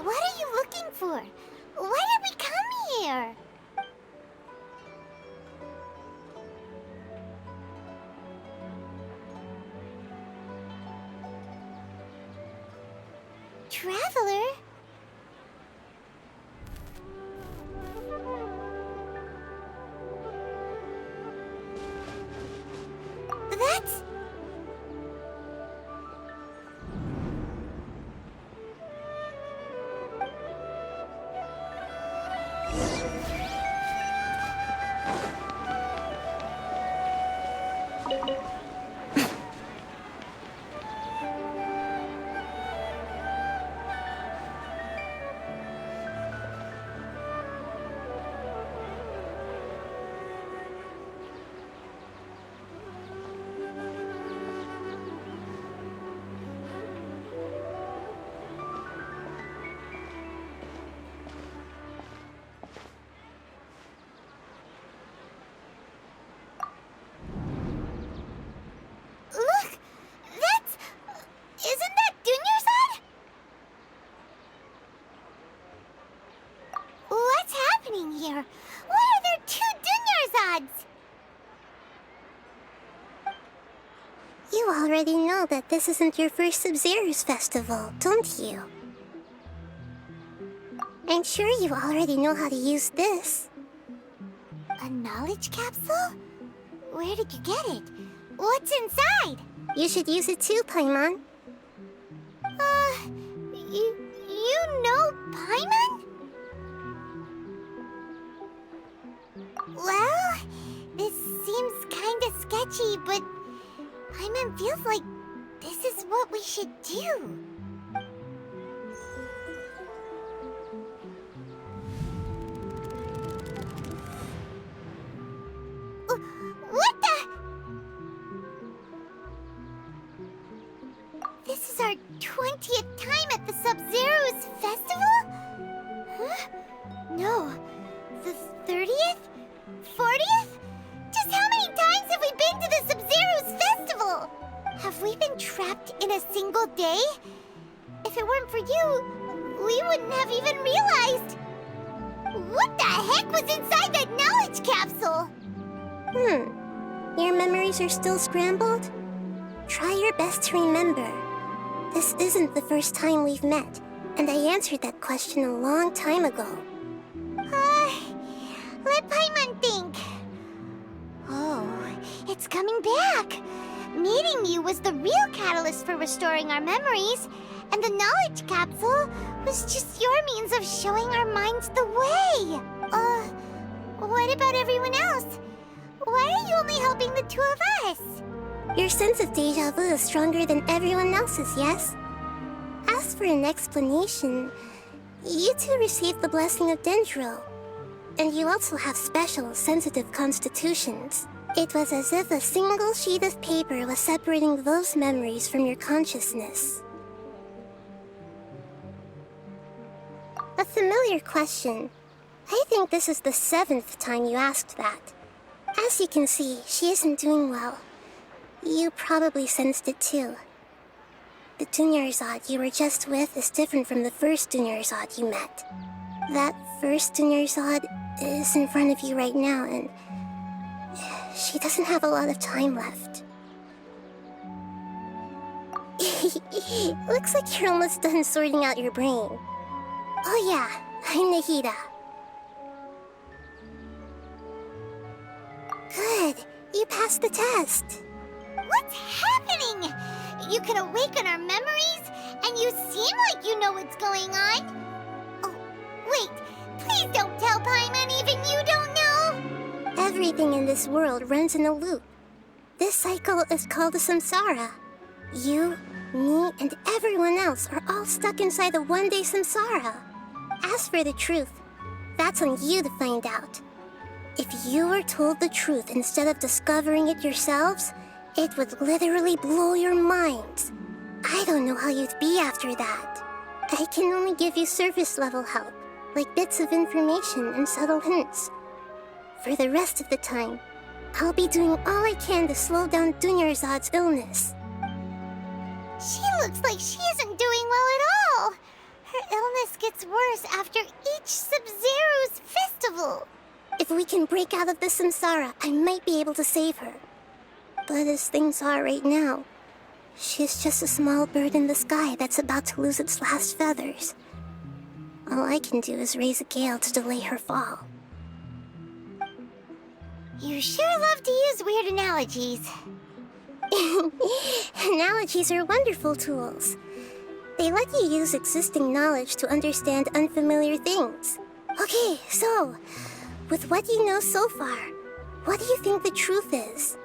What are you looking for? Why did we come here? Traveler? That's... this isn't your first Sub-Zero's festival, don't you? I'm sure you already know how to use this. A knowledge capsule? Where did you get it? What's inside? You should use it too, Paimon. You know Paimon? Well, this seems kinda sketchy, but Paimon feels like this is what we should do. What the? This is our 20th time at the Sub-Zero's festival? Huh? No. The 30th? 40th? Just how many times have we been to the Sub-Zero's festival? Have we been trapped in a single day? If it weren't for you, we wouldn't have even realized. What the heck was inside that knowledge capsule? Your memories are still scrambled? Try your best to remember. This isn't the first time we've met, and I answered that question a long time ago. Let Paimon think. Oh, it's coming back. Meeting you was the real catalyst for restoring our memories, and the knowledge capsule was just your means of showing our minds the way. What about everyone else? Why are you only helping the two of us? Your sense of deja vu is stronger than everyone else's, yes? As for an explanation, you two received the blessing of Dendro. And you also have special, sensitive constitutions. It was as if a single sheet of paper was separating those memories from your consciousness. A familiar question. I think this is the 7th time you asked that. As you can see, she isn't doing well. You probably sensed it too. The Dunyarzad you were just with is different from the first Dunyarzad you met. That first Dunyarzad is in front of you right now, and she doesn't have a lot of time left. Looks like you're almost done sorting out your brain. Oh yeah, I'm Nahida. Good, you passed the test. What's happening? You can awaken our memories, and you seem like you know what's going on. Oh, wait, please don't tell Paimon even you don't know. Everything in this world runs in a loop. This cycle is called a samsara. You, me, and everyone else are all stuck inside the one-day samsara. As for the truth, that's on you to find out. If you were told the truth instead of discovering it yourselves, it would literally blow your minds. I don't know how you'd be after that. I can only give you surface-level help, like bits of information and subtle hints. For the rest of the time, I'll be doing all I can to slow down Dunyarzad's illness. She looks like she isn't doing well at all. Her illness gets worse after each Sub-Zero's festival. If we can break out of the samsara, I might be able to save her. But as things are right now, she's just a small bird in the sky that's about to lose its last feathers. All I can do is raise a gale to delay her fall. You sure love to use weird analogies. Analogies are wonderful tools. They let you use existing knowledge to understand unfamiliar things. Okay, so, with what you know so far, what do you think the truth is?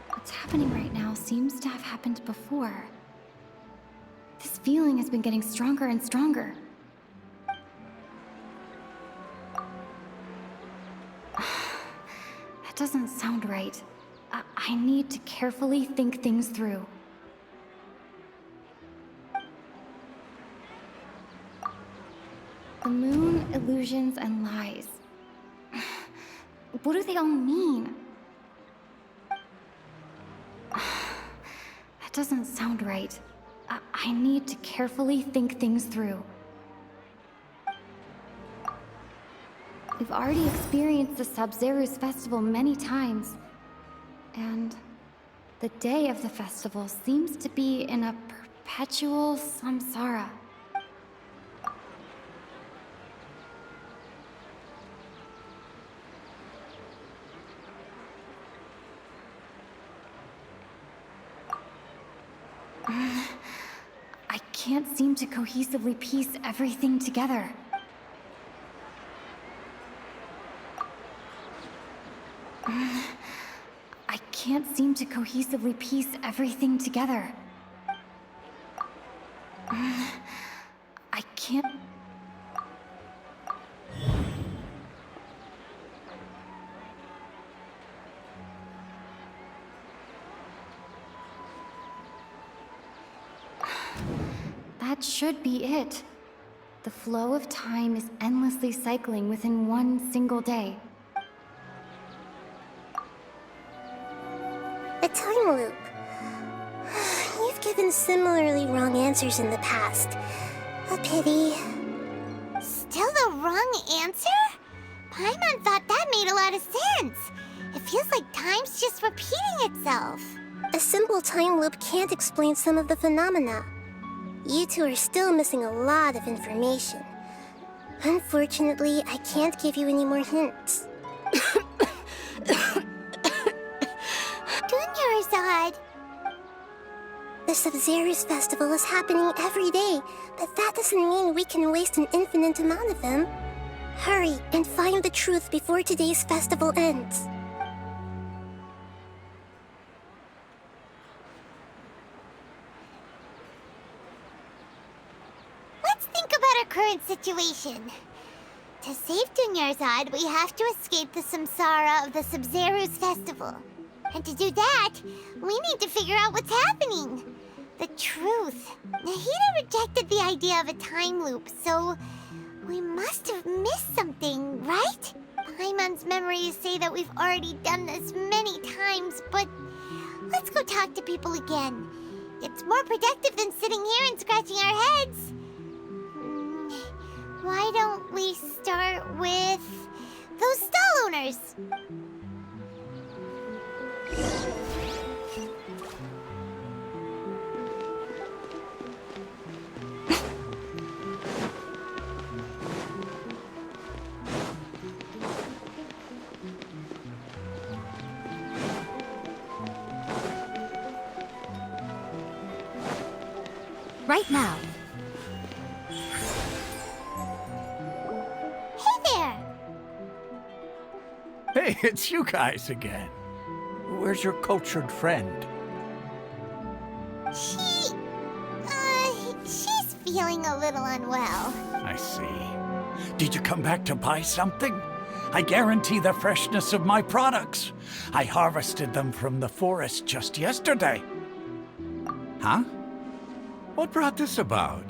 What's happening right now seems to have happened before. This feeling has been getting stronger and stronger. That doesn't sound right. I need to carefully think things through. The moon, illusions, and lies. What do they all mean? That doesn't sound right. I need to carefully think things through. We've already experienced the Sub-Zeru's festival many times, and the day of the festival seems to be in a perpetual samsara. I can't seem to cohesively piece everything together. I can't seem to cohesively piece everything together. I can't... That should be it. The flow of time is endlessly cycling within one single day. A time loop. You've given similarly wrong answers in the past. A pity. Still the wrong answer? Paimon thought that made a lot of sense. It feels like time's just repeating itself. A simple time loop can't explain some of the phenomena. You two are still missing a lot of information. Unfortunately, I can't give you any more hints. Dunyarzad! The Sub-Zeru's festival is happening every day, but that doesn't mean we can waste an infinite amount of them. Hurry and find the truth before today's festival ends. Let's think about our current situation. To save Dunyarzad, we have to escape the samsara of the Sub-Zeru's festival. And to do that, we need to figure out what's happening. The truth. Nahida rejected the idea of a time loop, so we must have missed something, right? Paimon's memories say that we've already done this many times, but let's go talk to people again. It's more productive than sitting here and scratching our heads. Why don't we start with those stall owners? Right now. Hey there! Hey, it's you guys again. Where's your cultured friend? She's feeling a little unwell. I see. Did you come back to buy something? I guarantee the freshness of my products. I harvested them from the forest just yesterday. Huh? What brought this about?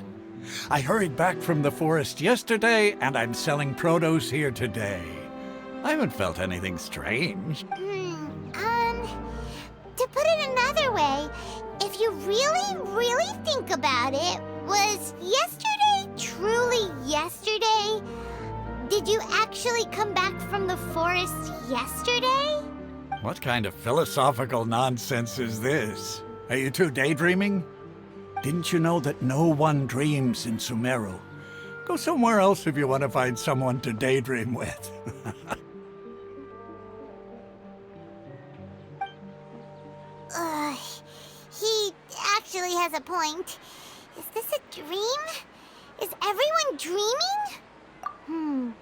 I hurried back from the forest yesterday, and I'm selling produce here today. I haven't felt anything strange. To put it another way, if you really think about it, was yesterday truly yesterday? Did you actually come back from the forest yesterday? What kind of philosophical nonsense is this? Are you two daydreaming? Didn't you know that no one dreams in Sumeru? Go somewhere else if you want to find someone to daydream with. He actually has a point. Is this a dream? Is everyone dreaming?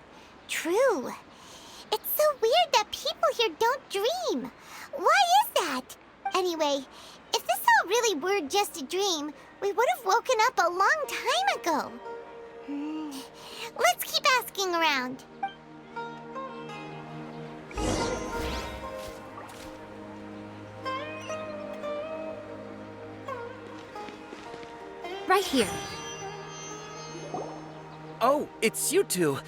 True. It's so weird that people here don't dream. Why is that? Anyway, if this all really were just a dream, we would have woken up a long time ago. Let's keep asking around. Right here. Oh, it's you two.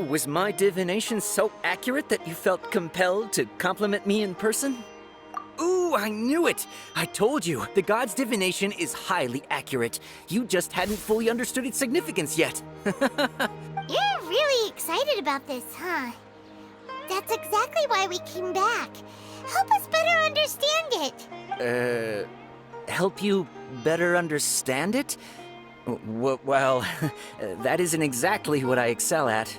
Was my divination so accurate that you felt compelled to compliment me in person? Ooh, I knew it! I told you, the god's divination is highly accurate. You just hadn't fully understood its significance yet. You're really excited about this, huh? That's exactly why we came back. Help us better understand it. Help you better understand it? Well, that isn't exactly what I excel at.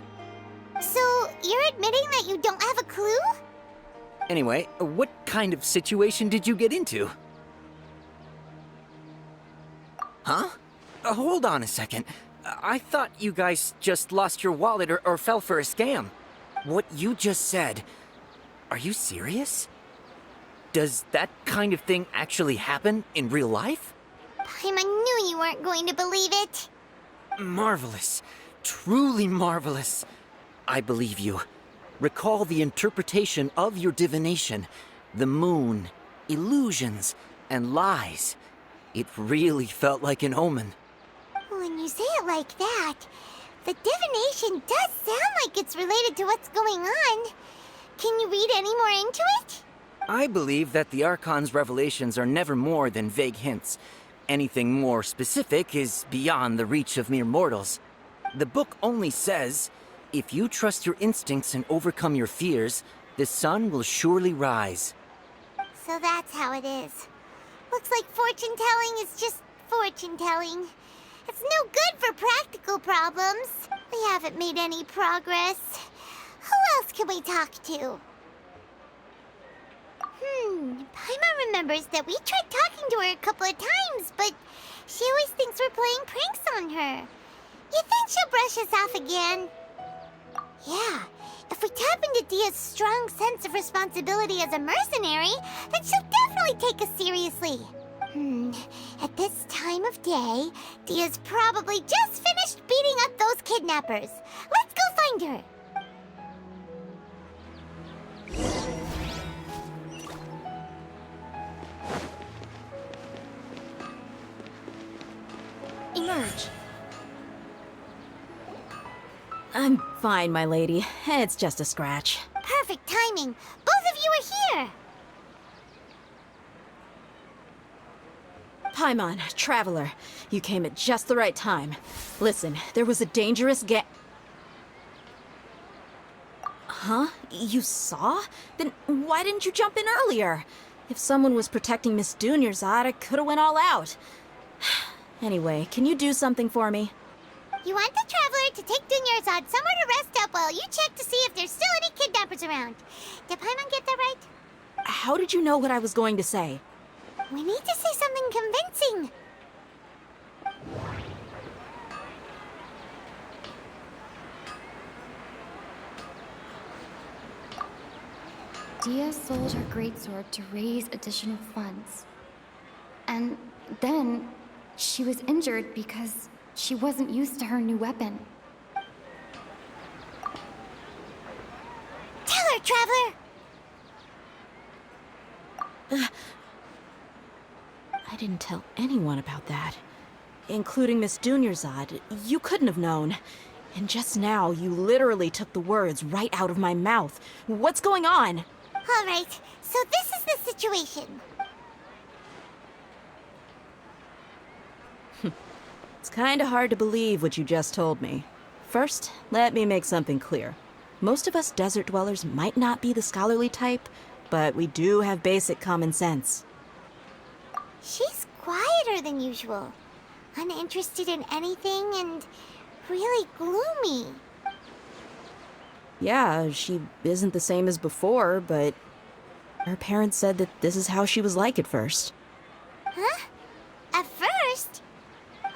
So, you're admitting that you don't have a clue? Anyway, what kind of situation did you get into? Huh? Hold on a second. I thought you guys just lost your wallet or fell for a scam. What you just said, are you serious? Does that kind of thing actually happen in real life? Paimon knew you weren't going to believe it. Marvelous. Truly marvelous. I believe you. Recall the interpretation of your divination, the moon, illusions, and lies. It really felt like an omen. When you say it like that, the divination does sound like it's related to what's going on. Can you read any more into it? I believe that the Archon's revelations are never more than vague hints. Anything more specific is beyond the reach of mere mortals. The book only says, if you trust your instincts and overcome your fears, the sun will surely rise. So that's how it is. Looks like fortune-telling is just fortune-telling. It's no good for practical problems. We haven't made any progress. Who else can we talk to? Paimon remembers that we tried talking to her a couple of times, but she always thinks we're playing pranks on her. You think she'll brush us off again? Yeah, if we tap into Dia's strong sense of responsibility as a mercenary, then she'll definitely take us seriously. At this time of day, Dia's probably just finished beating up those kidnappers. Let's go find her. Emerge. I'm fine, my lady. It's just a scratch. Perfect timing. Both of you are here. Paimon, Traveler, you came at just the right time. Listen, there was a dangerous Huh? You saw? Then why didn't you jump in earlier? If someone was protecting Miss Dunyarzad, I could have went all out. Anyway, can you do something for me? You want the Traveler to take Dunyarzad somewhere to rest up while you check to see if there's still any kidnappers around. Did Paimon get that right? How did you know what I was going to say? We need to say something convincing. Dia sold her greatsword to raise additional funds. And then she was injured because she wasn't used to her new weapon. Tell her, Traveler! I didn't tell anyone about that. Including Miss Dunyarzad. You couldn't have known. And just now, you literally took the words right out of my mouth. What's going on? All right, so this is the situation. It's kinda hard to believe what you just told me. First, let me make something clear. Most of us desert dwellers might not be the scholarly type, but we do have basic common sense. She's quieter than usual. Uninterested in anything and really gloomy. Yeah, she isn't the same as before, but her parents said that this is how she was like at first. Huh? At first?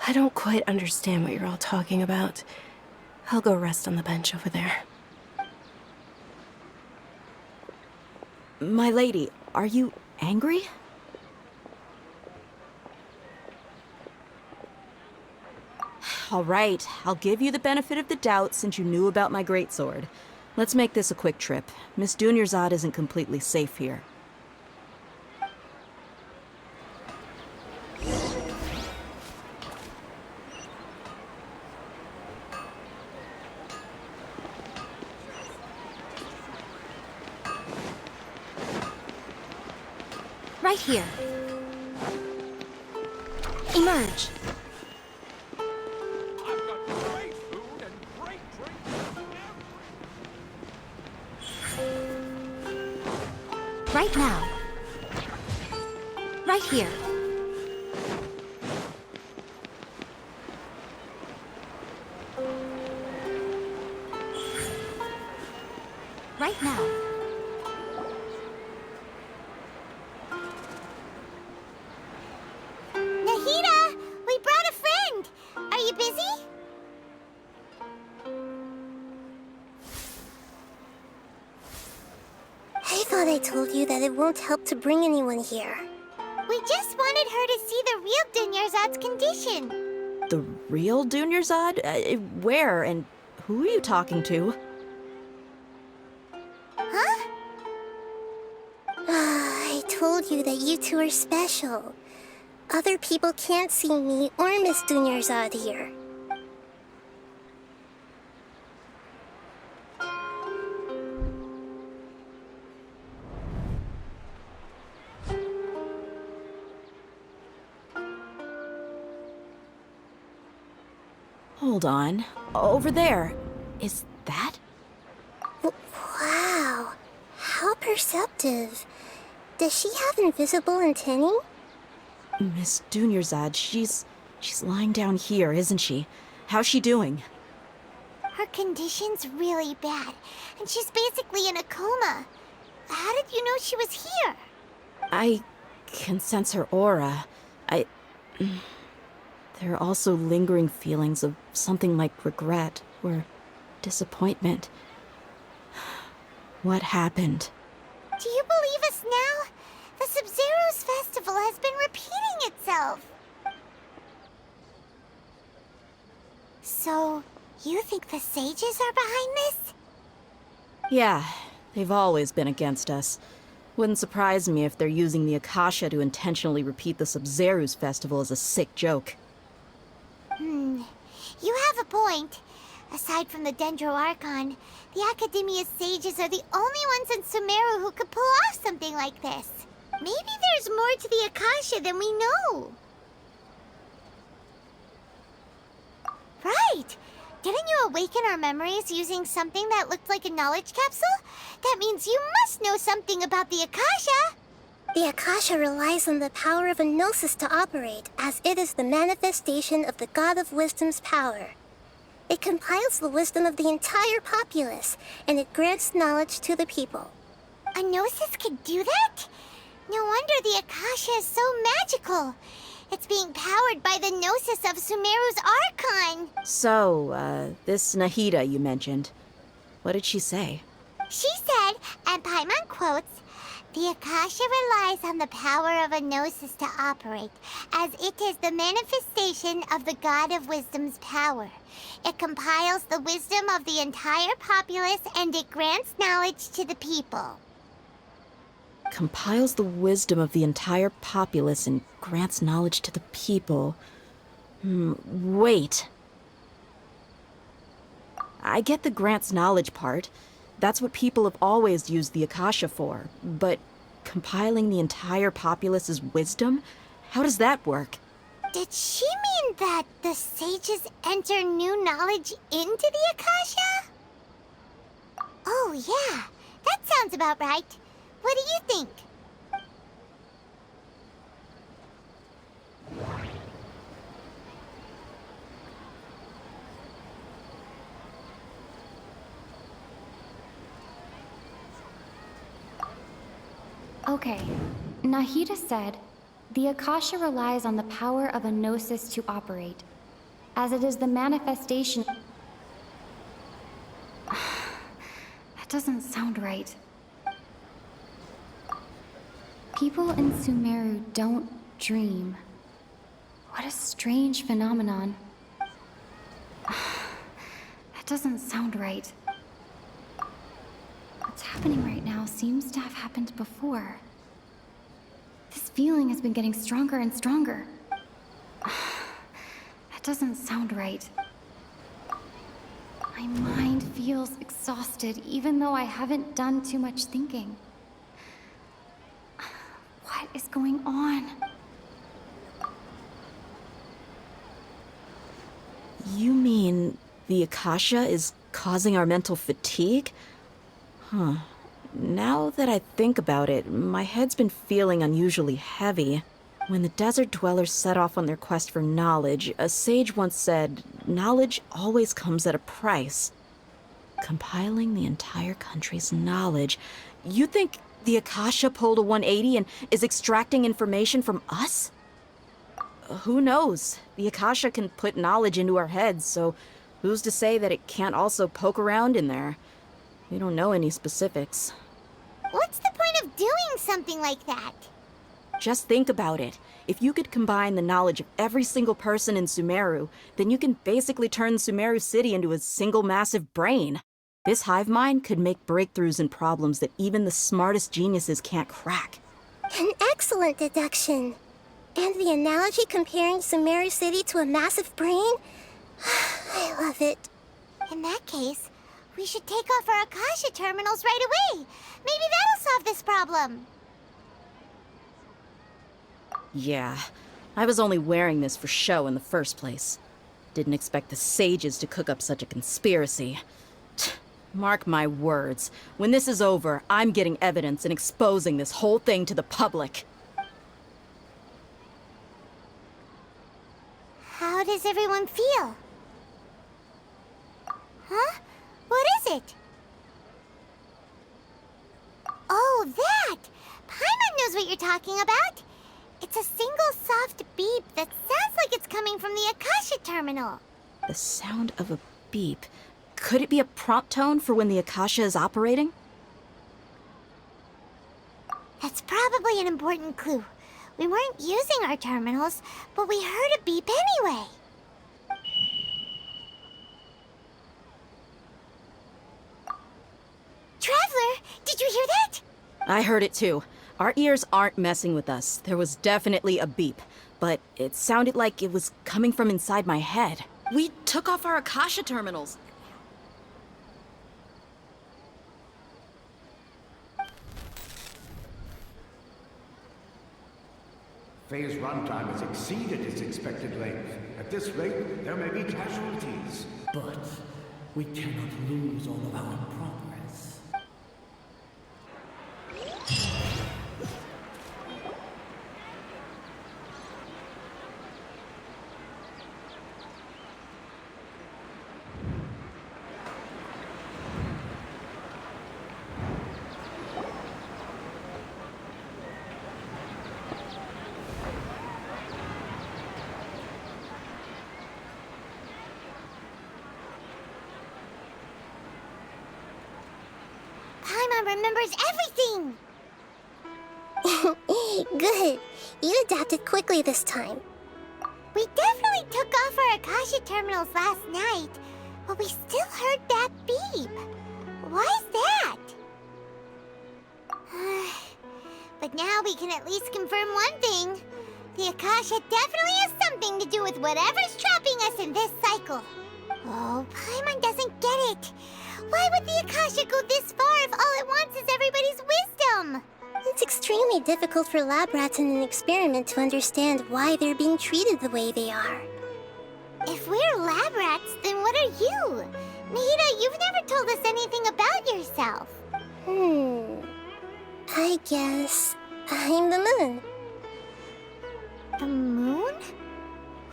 I don't quite understand what you're all talking about. I'll go rest on the bench over there. My lady, are you angry? All right, I'll give you the benefit of the doubt since you knew about my greatsword. Let's make this a quick trip. Miss Dunyarzad isn't completely safe here. Right here. Emerge. I've got great food and great drinks. Right now. Right here. Right now. Nahida, we brought a friend. Are you busy? I thought I told you that it won't help to bring anyone here. We just wanted her to see the real Dunyarzad's condition. The real Dunyarzad? Where and who are you talking to? Huh? I told you that you two are special. Other people can't see me or Miss Dunyarzad here. Hold on. Over there. Is that? Wow. How perceptive. Does she have invisible antennae? Miss Dunyarzad, she's lying down here, isn't she? How's she doing? Her condition's really bad, and she's basically in a coma. How did you know she was here? I can sense her aura. There are also lingering feelings of something like regret or disappointment. What happened? Do you believe us now? The Sub-Zero's festival has been repeating itself. So, you think the sages are behind this? Yeah, they've always been against us. Wouldn't surprise me if they're using the Akasha to intentionally repeat the Sub-Zero's festival as a sick joke. You have a point. Aside from the Dendro Archon, the Academia's sages are the only ones in Sumeru who could pull off something like this. Maybe there's more to the Akasha than we know. Right! Didn't you awaken our memories using something that looked like a knowledge capsule? That means you must know something about the Akasha! The Akasha relies on the power of a gnosis to operate, as it is the manifestation of the God of Wisdom's power. It compiles the wisdom of the entire populace, and it grants knowledge to the people. A gnosis can do that? No wonder the Akasha is so magical. It's being powered by the gnosis of Sumeru's Archon. So, this Nahida you mentioned, what did she say? She said, and Paimon quotes, "The Akasha relies on the power of a gnosis to operate, as it is the manifestation of the God of Wisdom's power. It compiles the wisdom of the entire populace, and it grants knowledge to the people." Compiles the wisdom of the entire populace and grants knowledge to the people. Wait. I get the grants knowledge part. That's what people have always used the Akasha for. But compiling the entire populace's wisdom? How does that work? Did she mean that the sages enter new knowledge into the Akasha? Oh, yeah. That sounds about right. What do you think? Okay, Nahida said, the Akasha relies on the power of a gnosis to operate, as it is the manifestation... That doesn't sound right. People in Sumeru don't dream. What a strange phenomenon. That doesn't sound right. What's happening right now seems to have happened before. This feeling has been getting stronger and stronger. That doesn't sound right. My mind feels exhausted, even though I haven't done too much thinking. What What is going on? You mean the Akasha is causing our mental fatigue? Huh. Now that I think about it, my head's been feeling unusually heavy. When the desert dwellers set off on their quest for knowledge, a sage once said, knowledge always comes at a price. Compiling the entire country's knowledge. You think the Akasha pulled a 180 and is extracting information from us? Who knows? The Akasha can put knowledge into our heads, so who's to say that it can't also poke around in there? We don't know any specifics. What's the point of doing something like that? Just think about it. If you could combine the knowledge of every single person in Sumeru, then you can basically turn Sumeru City into a single massive brain. This hive mind could make breakthroughs in problems that even the smartest geniuses can't crack. An excellent deduction. And the analogy comparing Sumeru City to a massive brain? I love it. In that case, we should take off our Akasha terminals right away. Maybe that'll solve this problem. Yeah, I was only wearing this for show in the first place. Didn't expect the sages to cook up such a conspiracy. Mark my words, when this is over, I'm getting evidence and exposing this whole thing to the public. How does everyone feel? Huh? What is it? Oh, that! Paimon knows what you're talking about. It's a single soft beep that sounds like it's coming from the Akasha terminal. The sound of a beep. Could it be a prompt tone for when the Akasha is operating? That's probably an important clue. We weren't using our terminals, but we heard a beep anyway. Traveler, did you hear that? I heard it too. Our ears aren't messing with us. There was definitely a beep, but it sounded like it was coming from inside my head. We took off our Akasha terminals. Phase runtime has exceeded its expected length. At this rate, there may be casualties. But we cannot lose all of our progress. Paimon remembers everything! Good. You adapted quickly this time. We definitely took off our Akasha terminals last night, but we still heard that beep. Why is that? But now we can at least confirm one thing. The Akasha definitely has something to do with whatever's trapping us in this cycle. Oh, Paimon doesn't get it. Why would the Akasha go this far if all it wants is everybody's wisdom? It's extremely difficult for lab rats in an experiment to understand why they're being treated the way they are. If we're lab rats, then what are you? Nahida, you've never told us anything about yourself. I guess I'm the moon. The moon?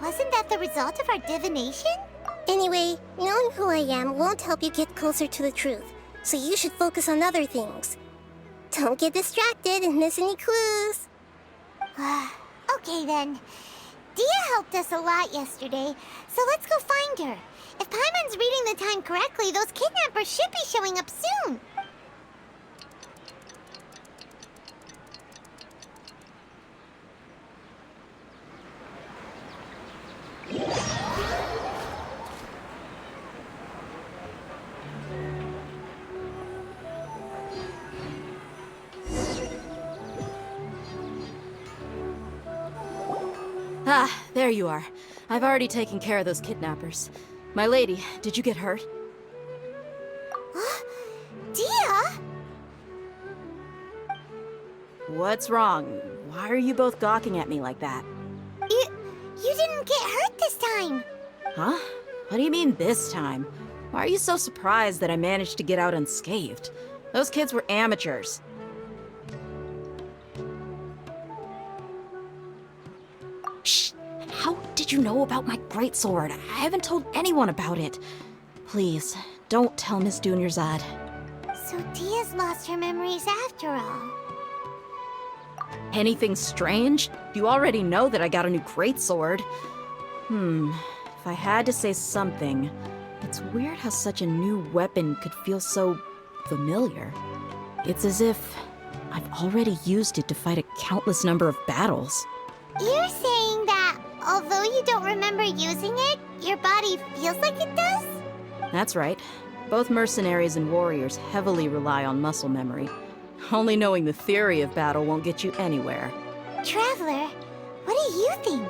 Wasn't that the result of our divination? Anyway, knowing who I am won't help you get closer to the truth, so you should focus on other things. Don't get distracted and miss any clues. Okay then. Dia helped us a lot yesterday, so let's go find her. If Paimon's reading the time correctly, those kidnappers should be showing up soon. Ah, there you are. I've already taken care of those kidnappers. My lady, did you get hurt? Dia? What's wrong? Why are you both gawking at me like that? You didn't get hurt this time. Huh? What do you mean this time? Why are you so surprised that I managed to get out unscathed? Those kids were amateurs. Shh! How did you know about my greatsword? I haven't told anyone about it. Please, don't tell Miss Dunyarzad. So Dia's lost her memories after all. Anything strange? You already know that I got a new greatsword. If I had to say something, it's weird how such a new weapon could feel so familiar. It's as if I've already used it to fight a countless number of battles. You're saying that although you don't remember using it, your body feels like it does? That's right. Both mercenaries and warriors heavily rely on muscle memory. Only knowing the theory of battle won't get you anywhere. Traveler, what do you think?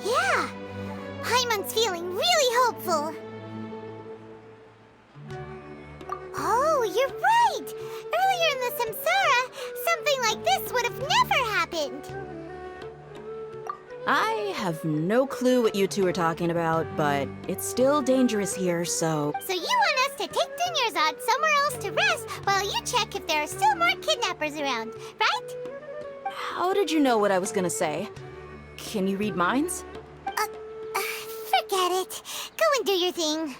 Yeah, Paimon's feeling really hopeful. Oh, you're right! Earlier in the Samsara, something like this would have never happened. I have no clue what you two are talking about, but it's still dangerous here, so... So you want us to take Dunyarzad somewhere else to rest while you check if there are still more kidnappers around, right? How did you know what I was gonna say? Can you read minds? Forget it. Go and do your thing.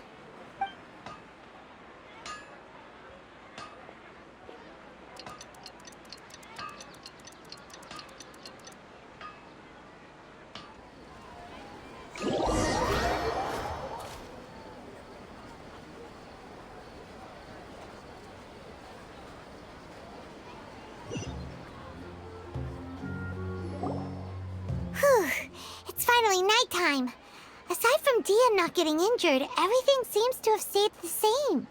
It's finally nighttime. Aside from Dia not getting injured, everything seems to have stayed the same.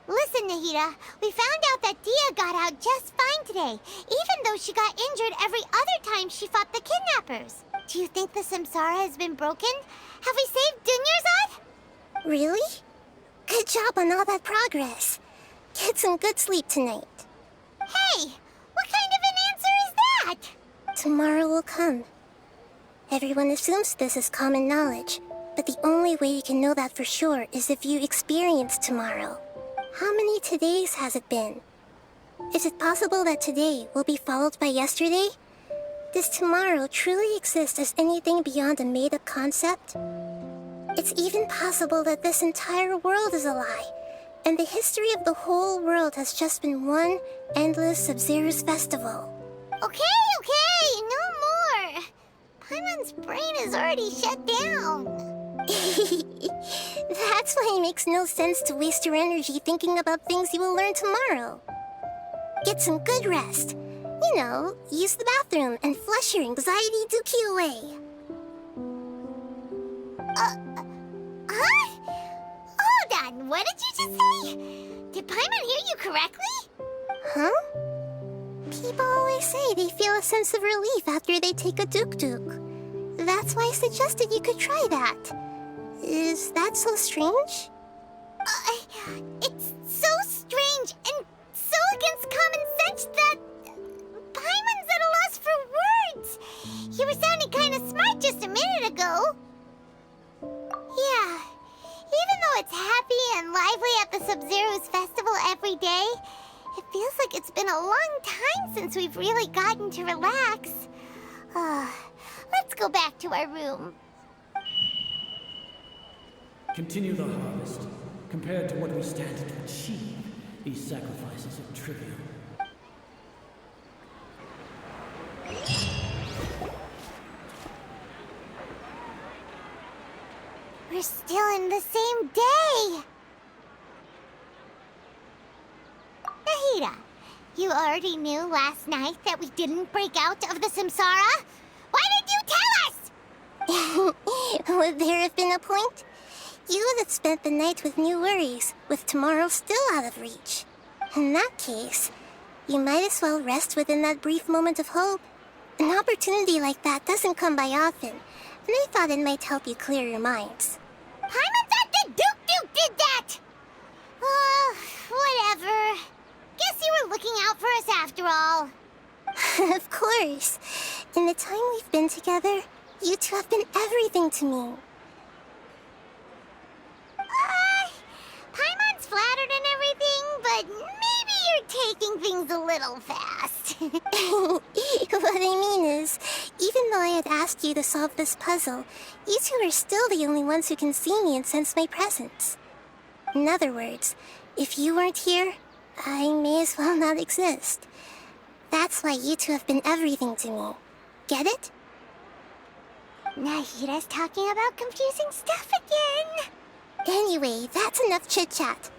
Listen, Nahida, we found out that Dia got out just fine today, even though she got injured every other time she fought the kidnappers. Do you think the Samsara has been broken? Have we saved Dunyarzad? Really? Good job on all that progress. Get some good sleep tonight. Hey, what kind of an answer is that? Tomorrow will come. Everyone assumes this is common knowledge, but the only way you can know that for sure is if you experience tomorrow. How many todays has it been? Is it possible that today will be followed by yesterday? Does tomorrow truly exist as anything beyond a made-up concept? It's even possible that this entire world is a lie, and the history of the whole world has just been one endless Sub-Zero's festival. Okay, no more. Paimon's brain is already shut down. That's why it makes no sense to waste your energy thinking about things you will learn tomorrow. Get some good rest. You know, use the bathroom and flush your anxiety dookie away. Huh? Hold on, what did you just say? Did Paimon hear you correctly? Huh? People always say they feel a sense of relief after they take a duk-duk. That's why I suggested you could try that. Is that so strange? It's so strange and so against common sense that Paimon's at a loss for words. You were sounding kind of smart just a minute ago. Yeah, even though it's happy and lively at the Sub-Zero's festival every day, it feels like it's been a long time since we've really gotten to relax. Let's go back to our room. Continue the harvest. Compared to what we stand to achieve, these sacrifices are trivial. We're still in the same day! Nahida, you already knew last night that we didn't break out of the Samsara? Why did you tell us? Would there have been a point? You would have spent the night with new worries, with tomorrow still out of reach. In that case, you might as well rest within that brief moment of hope. An opportunity like that doesn't come by often, and I thought it might help you clear your minds. Paimon thought the Duke did that! Whatever. Guess you were looking out for us after all. Of course. In the time we've been together, you two have been everything to me. Paimon's flattered and everything, but maybe you're taking things a little fast. What I mean is, even though I had asked you to solve this puzzle, you two are still the only ones who can see me and sense my presence. In other words, if you weren't here, I may as well not exist. That's why you two have been everything to me. Get it? Nahita's talking about confusing stuff again. Anyway, that's enough chit-chat.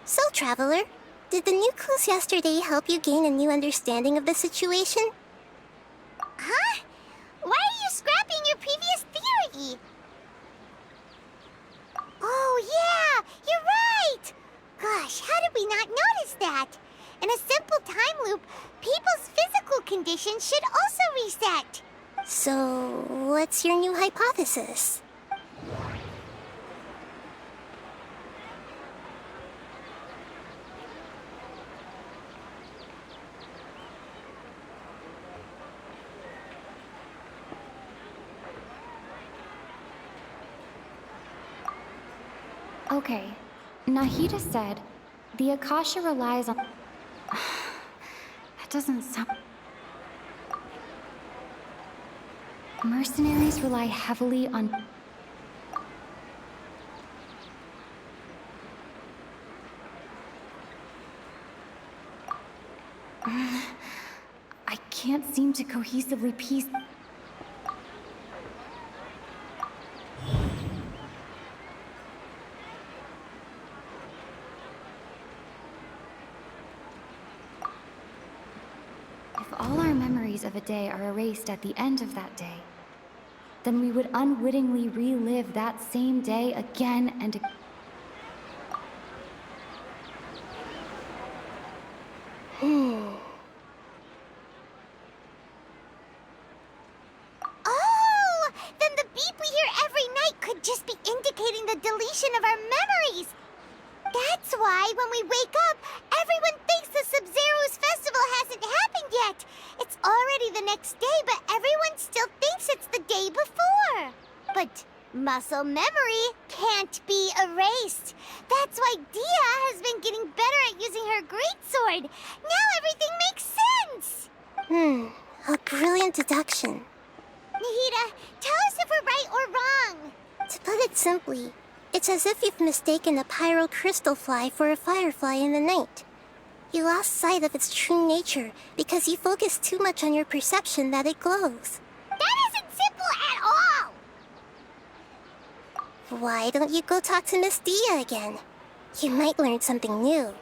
So, Traveler, did the new clues yesterday help you gain a new understanding of the situation? Huh? Why are you scrapping your previous theory? Oh, yeah, you're right! Gosh, how did we not notice that? In a simple time loop, people's physical conditions should also reset. So, what's your new hypothesis? Okay, Nahida said the Akasha relies on... That doesn't sound... Mercenaries rely heavily on... I can't seem to cohesively piece... If all our memories of a day are erased at the end of that day, then we would unwittingly relive that same day again and again. Oh! Then the beep we hear every night could just be indicating the deletion of our memories. That's why when we wake up, everyone thinks the Sub-Zero's festival hasn't happened yet. It's already the next day, but everyone still thinks it's the day before. But muscle memory can't be erased. That's why Dia has been getting better at using her greatsword. Now everything makes sense. A brilliant deduction. Nahida, tell us if we're right or wrong. To put it simply, it's as if you've mistaken a pyro crystal fly for a firefly in the night. You lost sight of its true nature because you focused too much on your perception that it glows. That isn't simple at all! Why don't you go talk to Miss Dia again? You might learn something new.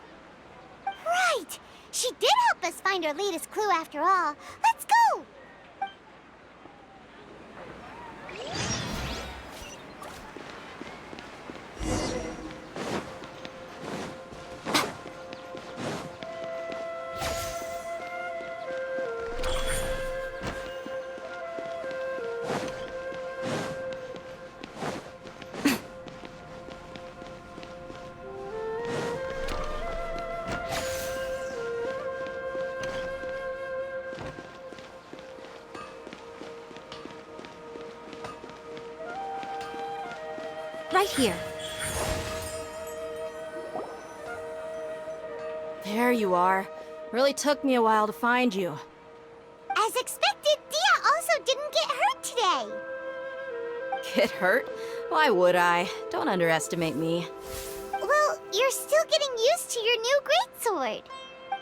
Right! She did help us find our latest clue after all. Let's go! Right here. There you are. Really took me a while to find you. As expected, Dia also didn't get hurt today. Get hurt? Why would I? Don't underestimate me. Well, you're still getting used to your new greatsword.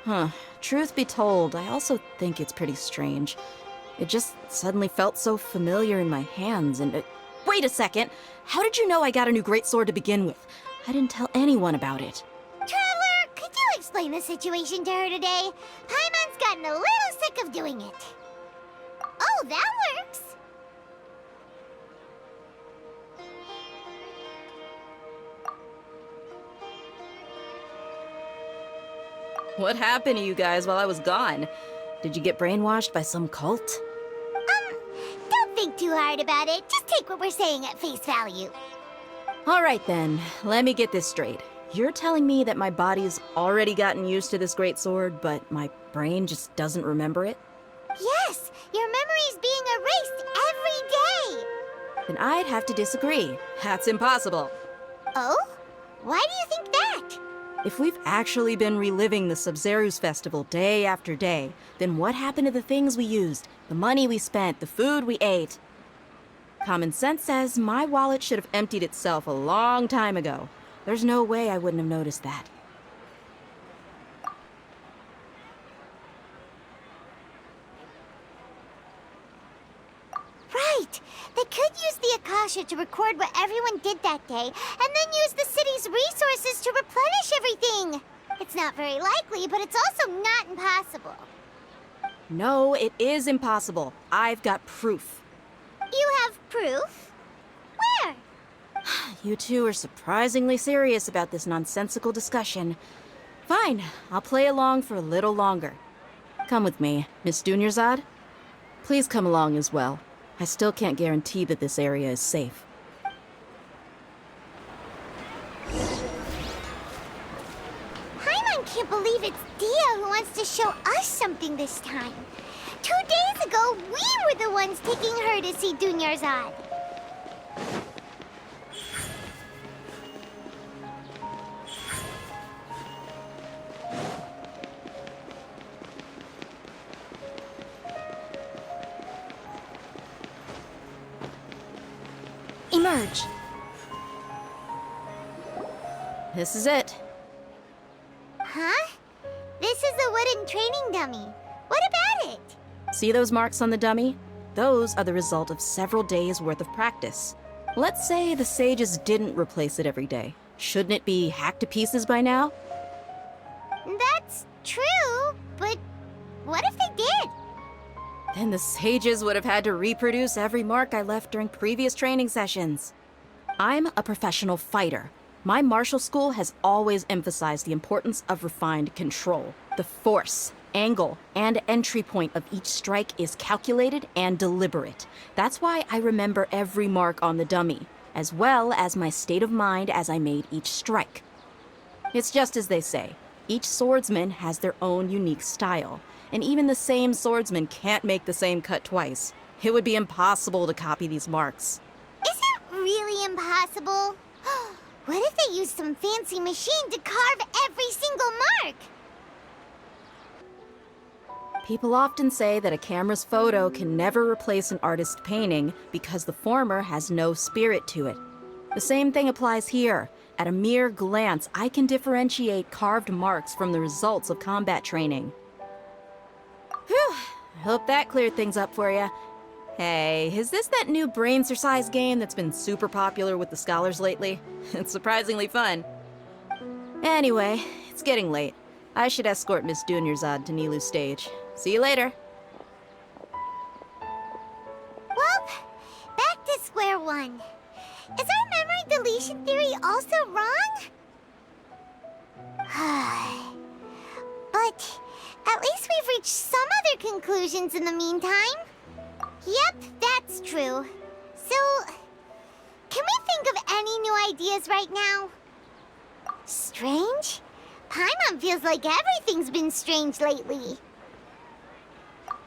Huh. Truth be told, I also think it's pretty strange. It just suddenly felt so familiar in my hands and... Wait a second! How did you know I got a new greatsword to begin with? I didn't tell anyone about it. Traveler, could you explain the situation to her today? Paimon's gotten a little sick of doing it. Oh, that works. What happened to you guys while I was gone? Did you get brainwashed by some cult? Don't think too hard about it. Just take what we're saying at face value. All right then, let me get this straight. You're telling me that my body's already gotten used to this great sword, but my brain just doesn't remember it? Yes, your memory's being erased every day. Then I'd have to disagree. That's impossible. Oh? Why do you think that? If we've actually been reliving the Sub-Zeru's festival day after day, then what happened to the things we used, the money we spent, the food we ate? Common sense says my wallet should have emptied itself a long time ago. There's no way I wouldn't have noticed that. Right! They could use the Akasha to record what everyone did that day, and then use the city's resources to replenish everything! It's not very likely, but it's also not impossible. No, it is impossible. I've got proof. You have proof? Where? You two are surprisingly serious about this nonsensical discussion. Fine, I'll play along for a little longer. Come with me, Miss Dunyarzad. Please come along as well. I still can't guarantee that this area is safe. Paimon can't believe it's Dia who wants to show us something this time. 2 days ago, we were the ones taking her to see Dunyarzad. Emerge. This is it. Huh? This is a wooden training dummy. What about it? See those marks on the dummy? Those are the result of several days' worth of practice. Let's say the sages didn't replace it every day. Shouldn't it be hacked to pieces by now? That's true, but what if they did? Then the sages would have had to reproduce every mark I left during previous training sessions. I'm a professional fighter. My martial school has always emphasized the importance of refined control. The force, angle, and entry point of each strike is calculated and deliberate. That's why I remember every mark on the dummy, as well as my state of mind as I made each strike. It's just as they say, each swordsman has their own unique style, and even the same swordsman can't make the same cut twice. It would be impossible to copy these marks. Is it really impossible? What if they used some fancy machine to carve every single mark? People often say that a camera's photo can never replace an artist's painting because the former has no spirit to it. The same thing applies here. At a mere glance, I can differentiate carved marks from the results of combat training. Whew, I hope that cleared things up for you. Hey, is this that new brain exercise game that's been super popular with the scholars lately? It's surprisingly fun. Anyway, it's getting late. I should escort Miss Dunyarzad to Nilu's stage. See you later. Well, back to square one. Is our memory deletion theory also wrong? But at least we've reached some other conclusions in the meantime. Yep, that's true. So, can we think of any new ideas right now? Strange? Paimon feels like everything's been strange lately.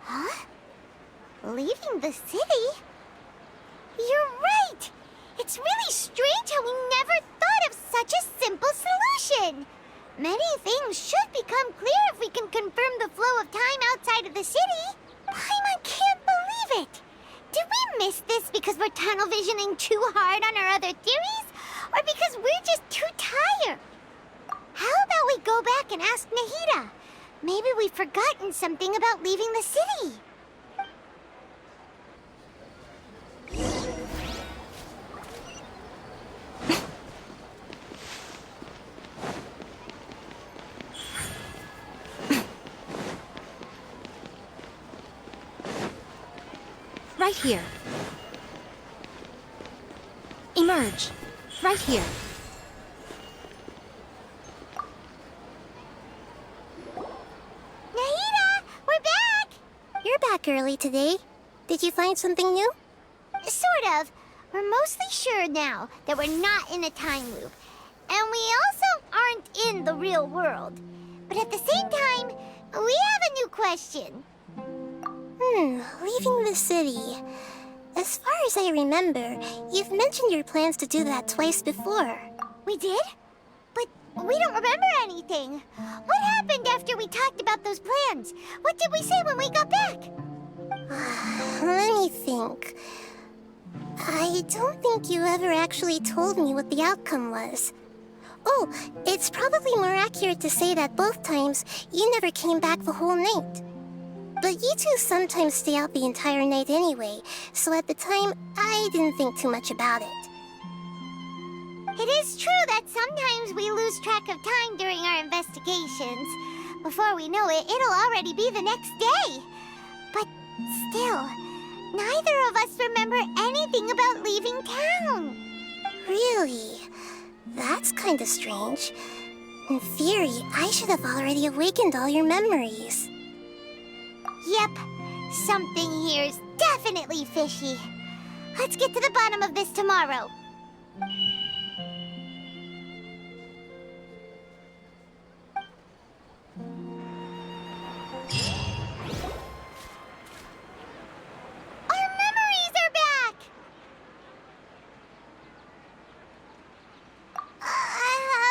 Huh? Leaving the city? You're right! It's really strange how we never thought of such a simple solution! Many things should become clear if we can confirm the flow of time outside of the city. Paimon can't believe it! Did we miss this because we're tunnel visioning too hard on our other theories? Or because we're just too tired? How about we go back and ask Nahida? Maybe we've forgotten something about leaving the city. Right here. Emerge. Right here. Nahida, we're back! You're back early today. Did you find something new? Sort of. We're mostly sure now that we're not in a time loop. And we also aren't in the real world. But at the same time, we have a new question. Leaving the city. As far as I remember, you've mentioned your plans to do that twice before. We did? But we don't remember anything. What happened after we talked about those plans? What did we say when we got back? Let me think. I don't think you ever actually told me what the outcome was. Oh, it's probably more accurate to say that both times you never came back the whole night. But you two sometimes stay out the entire night anyway, so at the time, I didn't think too much about it. It is true that sometimes we lose track of time during our investigations. Before we know it, it'll already be the next day. But still, neither of us remember anything about leaving town. Really? That's kinda strange. In theory, I should have already awakened all your memories. Yep, something here's definitely fishy. Let's get to the bottom of this tomorrow. Our memories are back!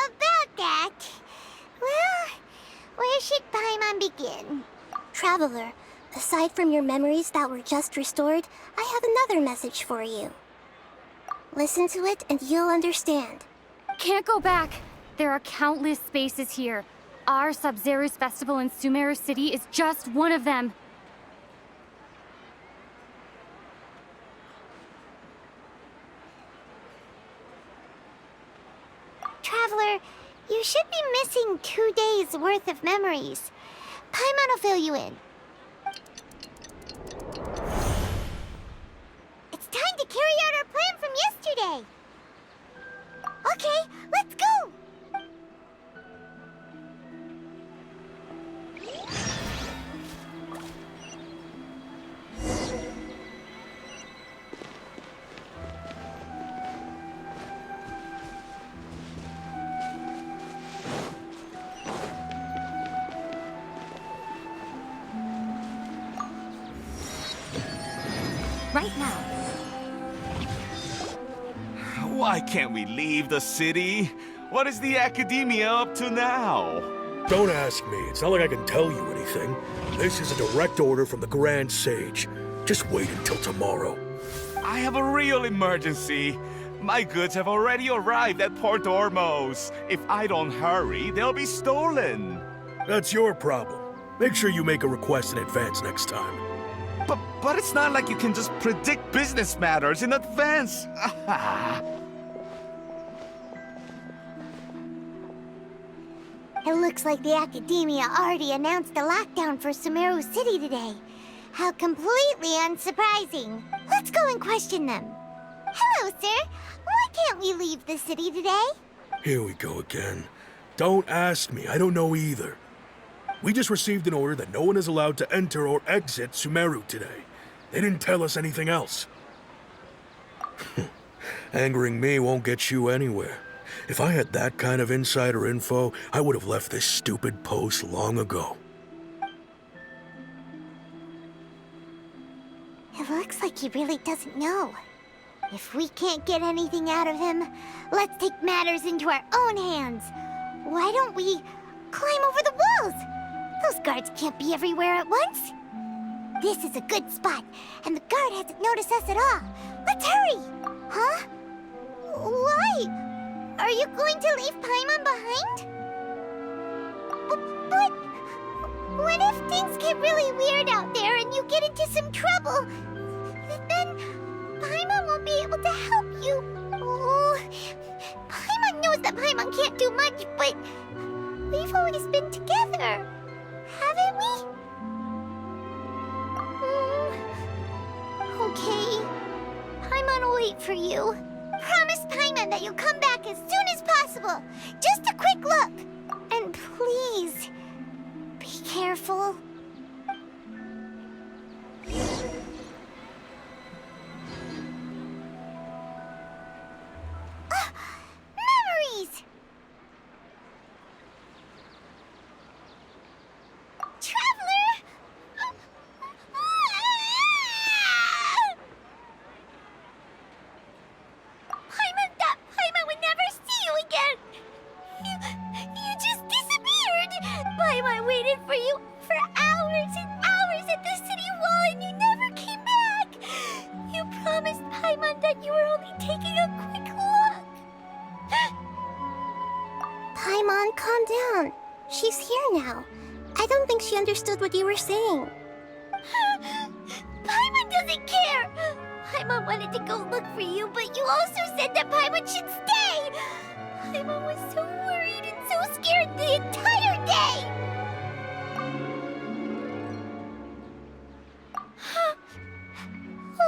About that. Well, where should Paimon begin? Traveler, aside from your memories that were just restored, I have another message for you. Listen to it and you'll understand. Can't go back. There are countless spaces here. Our Sub-Zero's festival in Sumeru City is just one of them. Traveler, you should be missing 2 days' worth of memories. Paimon will fill you in. It's time to carry out our plan from yesterday. Okay, let's go! Right now. Why can't we leave the city? What is the academia up to now? Don't ask me. It's not like I can tell you anything. This is a direct order from the Grand Sage. Just wait until tomorrow. I have a real emergency. My goods have already arrived at Port Ormos. If I don't hurry, they'll be stolen. That's your problem. Make sure you make a request in advance next time. But it's not like you can just predict business matters in advance. It looks like the Academia already announced a lockdown for Sumeru City today. How completely unsurprising. Let's go and question them. Hello, sir. Why can't we leave the city today? Here we go again. Don't ask me. I don't know either. We just received an order that no one is allowed to enter or exit Sumeru today. They didn't tell us anything else. Angering me won't get you anywhere. If I had that kind of insider info, I would have left this stupid post long ago. It looks like he really doesn't know. If we can't get anything out of him, let's take matters into our own hands. Why don't we climb over the walls? Those guards can't be everywhere at once. This is a good spot, and the guard hasn't noticed us at all. Let's hurry! Huh? Why? Are you going to leave Paimon behind? But what if things get really weird out there and you get into some trouble? Then Paimon won't be able to help you. Oh, Paimon knows that Paimon can't do much, but we've always been together, haven't we? Okay. Paimon will wait for you. Promise Paimon that you'll come back as soon as possible. Just a quick look. And please, be careful. Memories! she's here now. I don't think she understood what you were saying. Paimon doesn't care! Paimon wanted to go look for you, but you also said that Paimon should stay! Paimon was so worried and so scared the entire day!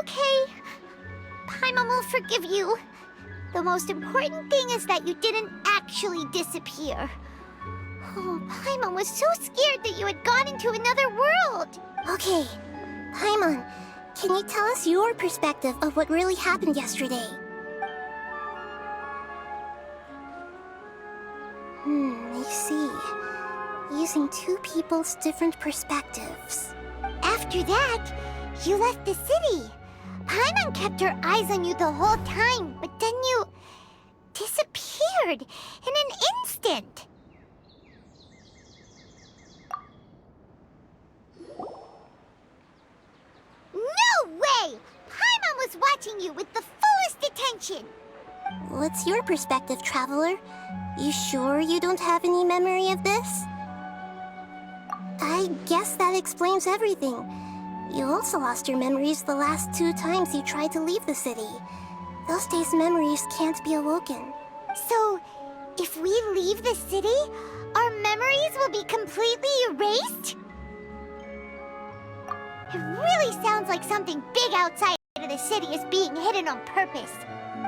Okay. Paimon will forgive you. The most important thing is that you didn't actually disappear. Oh, Paimon was so scared that you had gone into another world! Okay, Paimon, can you tell us your perspective of what really happened yesterday? I see. Using two people's different perspectives. After that, you left the city. Paimon kept her eyes on you the whole time, but then you disappeared in an instant. No way! Paimon was watching you with the fullest attention. What's your perspective, Traveler? You sure you don't have any memory of this? I guess that explains everything. You also lost your memories the last 2 times you tried to leave the city. Those days' memories can't be awoken. So, if we leave the city, our memories will be completely erased? It really sounds like something big outside of the city is being hidden on purpose.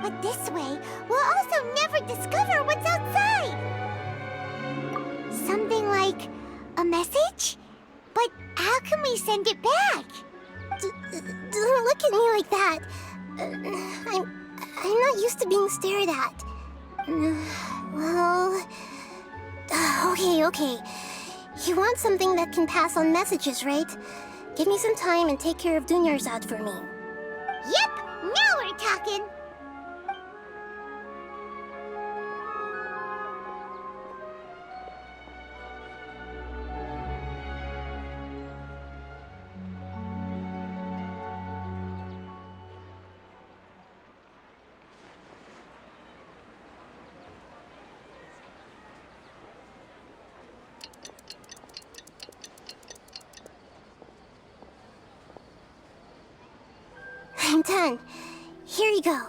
But this way, we'll also never discover what's outside. Something like a message? But how can we send it back? Don't look at me like that. I'm not used to being stared at. Well... Okay. You want something that can pass on messages, right? Give me some time and take care of Dunyarzad for me. Yep! Now we're talking! I'm done. Here you go.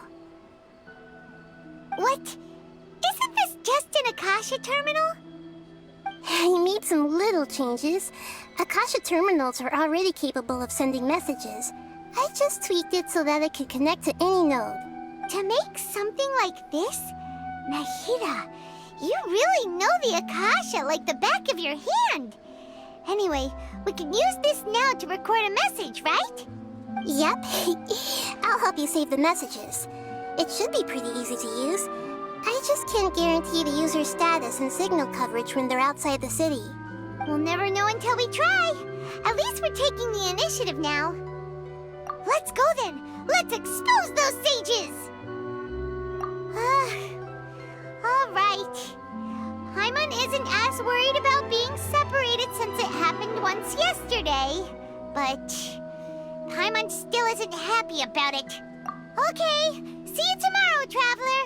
What? Isn't this just an Akasha terminal? I made some little changes. Akasha terminals are already capable of sending messages. I just tweaked it so that it could connect to any node. To make something like this? Nahida, you really know the Akasha like the back of your hand. Anyway, we can use this now to record a message, right? Yep. I'll help you save the messages. It should be pretty easy to use. I just can't guarantee the user's status and signal coverage when they're outside the city. We'll never know until we try. At least we're taking the initiative now. Let's go then. Let's expose those sages. All right. Paimon isn't as worried about being separated since it happened once yesterday. But Paimon still isn't happy about it. Okay, see you tomorrow, Traveler.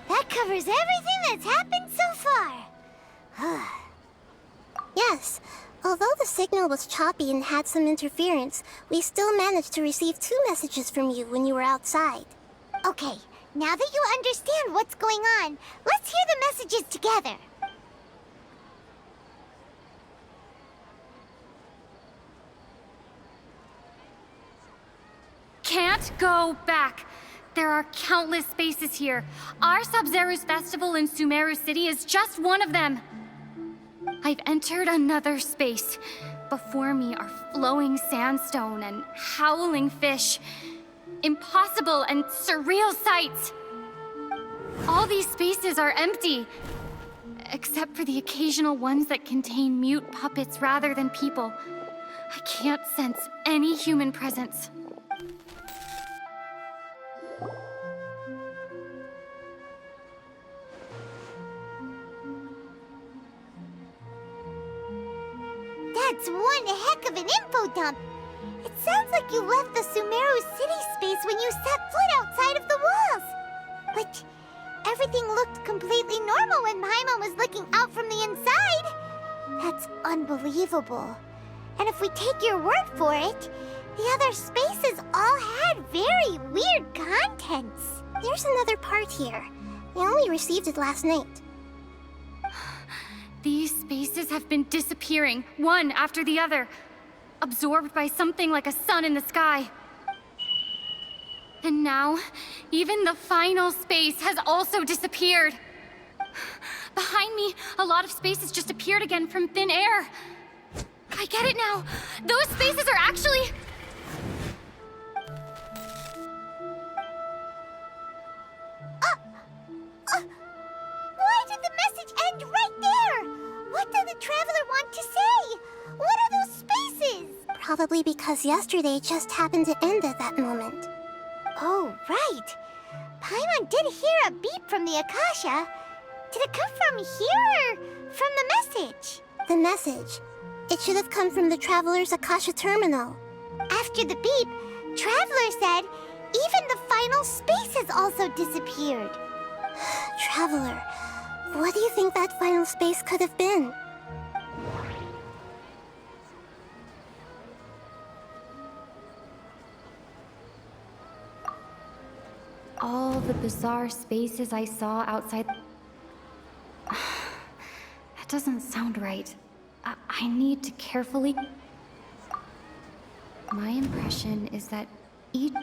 That covers everything that's happened so far. Yes, although the signal was choppy and had some interference, we still managed to receive 2 messages from you when you were outside. Okay, now that you understand what's going on, let's hear the messages together. Can't go back. There are countless spaces here. Our Sub-Zeru's festival in Sumeru City is just one of them. I've entered another space. Before me are flowing sandstone and howling fish. Impossible and surreal sights. All these spaces are empty, except for the occasional ones that contain mute puppets rather than people. I can't sense any human presence. That's one heck of an info dump. It sounds like you left the Sumeru city space when you set foot outside of the walls. But everything looked completely normal when Paimon was looking out from the inside. That's unbelievable. And if we take your word for it, the other spaces all had very weird contents. There's another part here. We only received it last night. These spaces have been disappearing, one after the other, absorbed by something like a sun in the sky. And now, even the final space has also disappeared. Behind me, a lot of spaces just appeared again from thin air. I get it now. Those spaces are actually... Why did the message end right there? What did the traveler want to say? What are those spaces? Probably because yesterday just happened to end at that moment. Oh, right. Paimon did hear a beep from the Akasha. Did it come from here or from the message? The message. It should have come from the Traveler's Akasha terminal. After the beep, Traveler said even the final spaces also disappeared. Traveler, what do you think that final space could have been? All the bizarre spaces I saw outside... That doesn't sound right. I need to carefully... My impression is that each...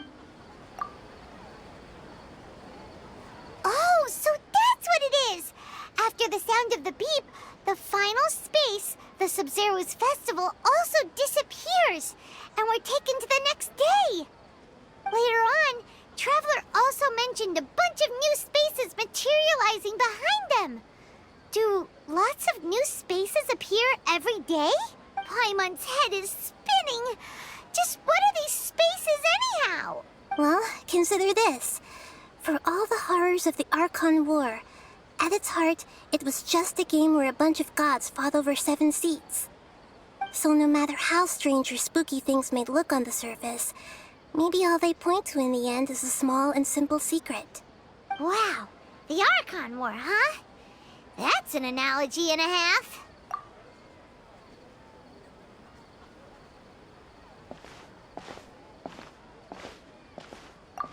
Oh, so that's what it is! After the sound of the beep, the final space, the Sub-Zero's festival, also disappears, and we're taken to the next day. Later on, Traveler also mentioned a bunch of new spaces materializing behind them. Do lots of new spaces appear every day? Paimon's head is spinning. Just what are these spaces anyhow? Well, consider this. For all the horrors of the Archon War, at its heart, it was just a game where a bunch of gods fought over 7 seats. So no matter how strange or spooky things may look on the surface, maybe all they point to in the end is a small and simple secret. Wow, the Archon War, huh? That's an analogy and a half.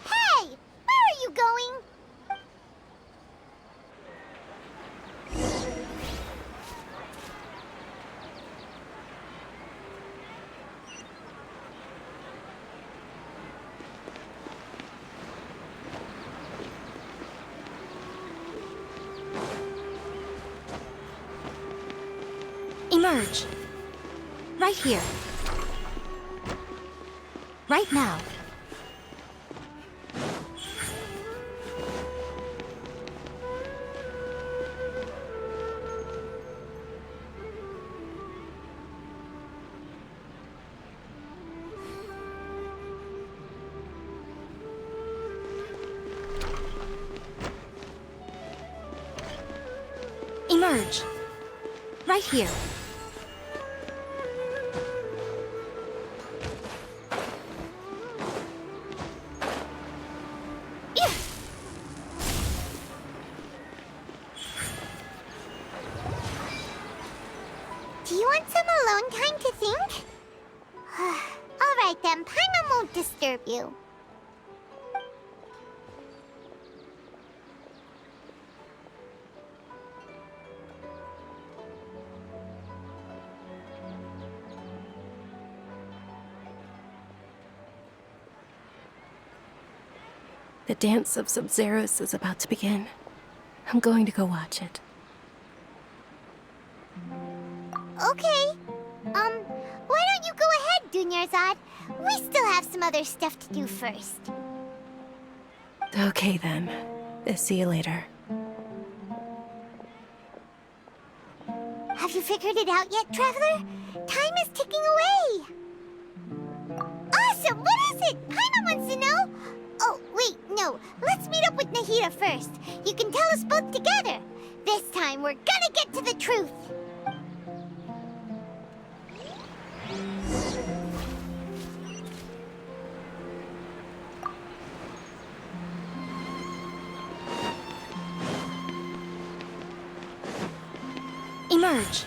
Hey, where are you going? Emerge. Right here. Right now. Emerge. Right here. Do you want some alone time to think? All right then, Paimon won't disturb you. The dance of Sub-Zeros is about to begin. I'm going to go watch it. Okay. Why don't you go ahead, Dunyarzad? We still have some other stuff to do first. Okay then. See you later. Have you figured it out yet, Traveler? Time is ticking away. Awesome! What is it? Paimon wants to know. Oh, wait, no. Let's meet up with Nahida first. You can tell us both together. This time, we're gonna get to the truth. Emerge.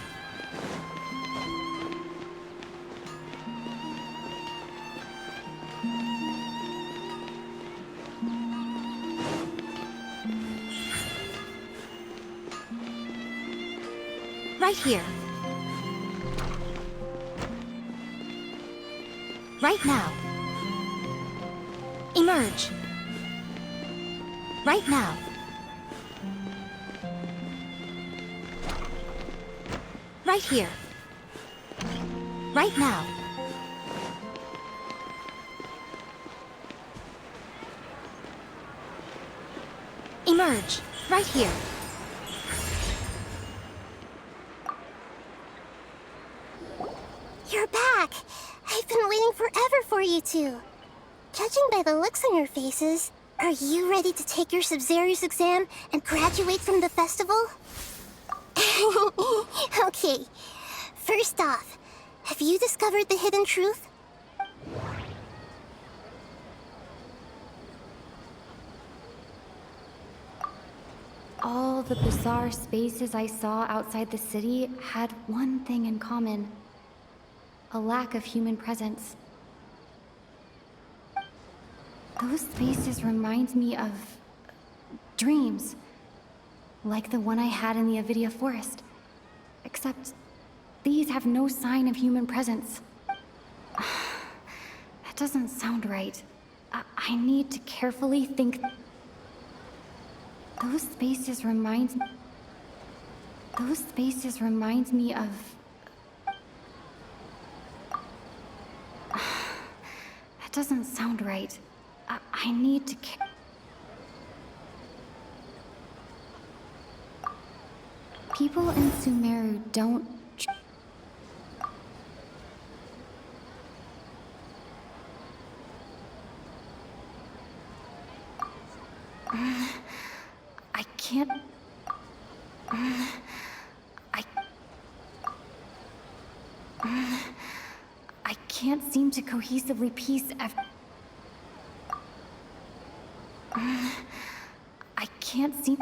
Right here. Right now. Emerge. Right now. Right here. Right now. Emerge. Right here. You're back! I've been waiting forever for you two. Judging by the looks on your faces, are you ready to take your Sub-Zero's exam and graduate from the festival? Okay, first off, have you discovered the hidden truth? All the bizarre spaces I saw outside the city had one thing in common: a lack of human presence. Those spaces remind me of dreams, like the one I had in the Avidia Forest. Except these have no sign of human presence. That doesn't sound right. I need to carefully think. Those spaces remind me of... That doesn't sound right. I need to People in Sumeru don't... I can't... I can't seem to cohesively piece I can't seem...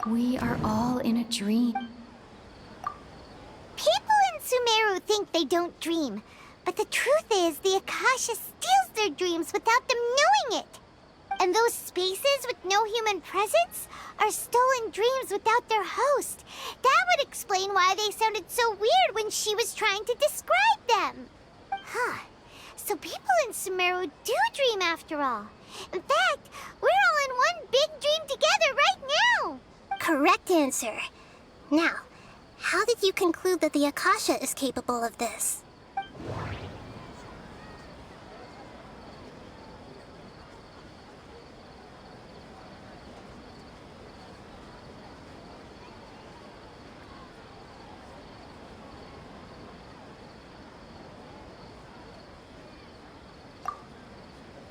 We are all in a dream. People in Sumeru think they don't dream, but the truth is the Akasha steals their dreams without them knowing it. And those spaces with no human presence are stolen dreams without their host. That would explain why they sounded so weird when she was trying to describe them. Huh. So people in Sumeru do dream after all. In fact, we're all in one big dream together right now. Correct answer. Now, how did you conclude that the Akasha is capable of this?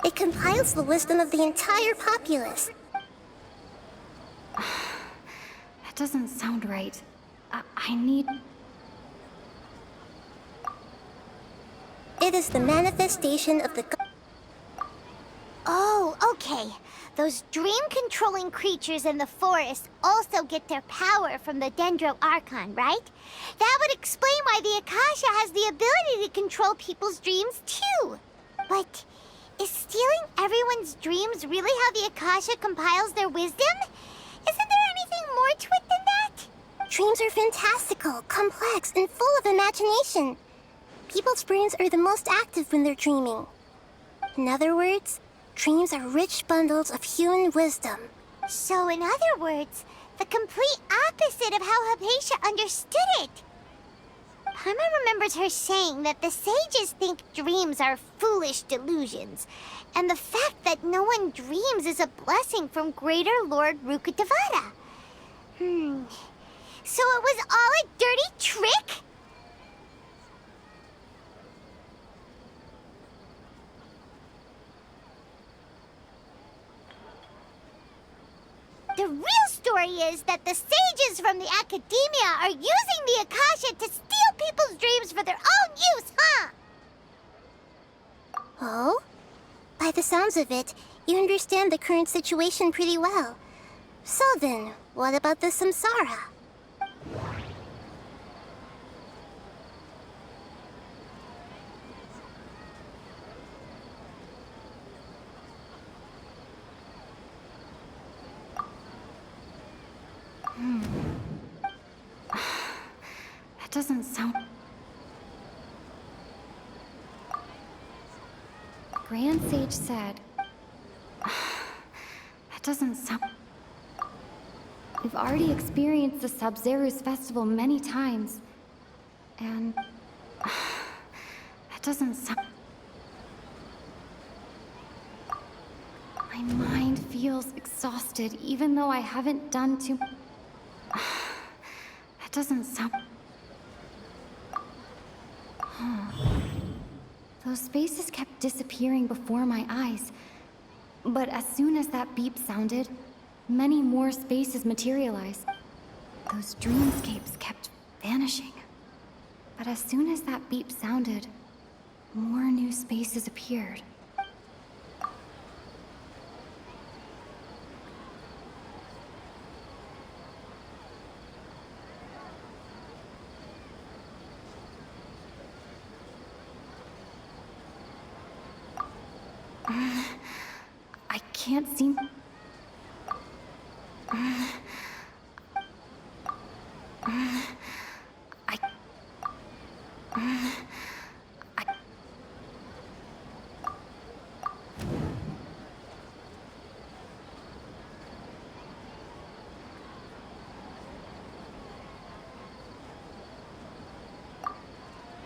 It compiles the wisdom of the entire populace. That doesn't sound right. I need... It is the manifestation of the... Oh, okay. Those dream-controlling creatures in the forest also get their power from the Dendro Archon, right? That would explain why the Akasha has the ability to control people's dreams, too. But is stealing everyone's dreams really how the Akasha compiles their wisdom? Isn't there anything more to it than that? Dreams are fantastical, complex, and full of imagination. People's brains are the most active when they're dreaming. In other words, dreams are rich bundles of human wisdom. So in other words, the complete opposite of how Hypatia understood it. Paimon remembers her saying that the sages think dreams are foolish delusions, and the fact that no one dreams is a blessing from Greater Lord Rukkhadevata. So it was all a dirty trick? The real story is that the sages from the Academia are using the Akasha to steal people's dreams for their own use, huh? Oh? By the sounds of it, you understand the current situation pretty well. So then, what about the samsara? That doesn't sound... Grand Sage said... That doesn't sound... We've already experienced the Sub-Zeru's festival many times. And... That doesn't sound... My mind feels exhausted, even though I haven't done too... That doesn't sound... Those spaces kept disappearing before my eyes. But as soon as that beep sounded, many more spaces materialized. Those dreamscapes kept vanishing. But as soon as that beep sounded, more new spaces appeared. I can't seem...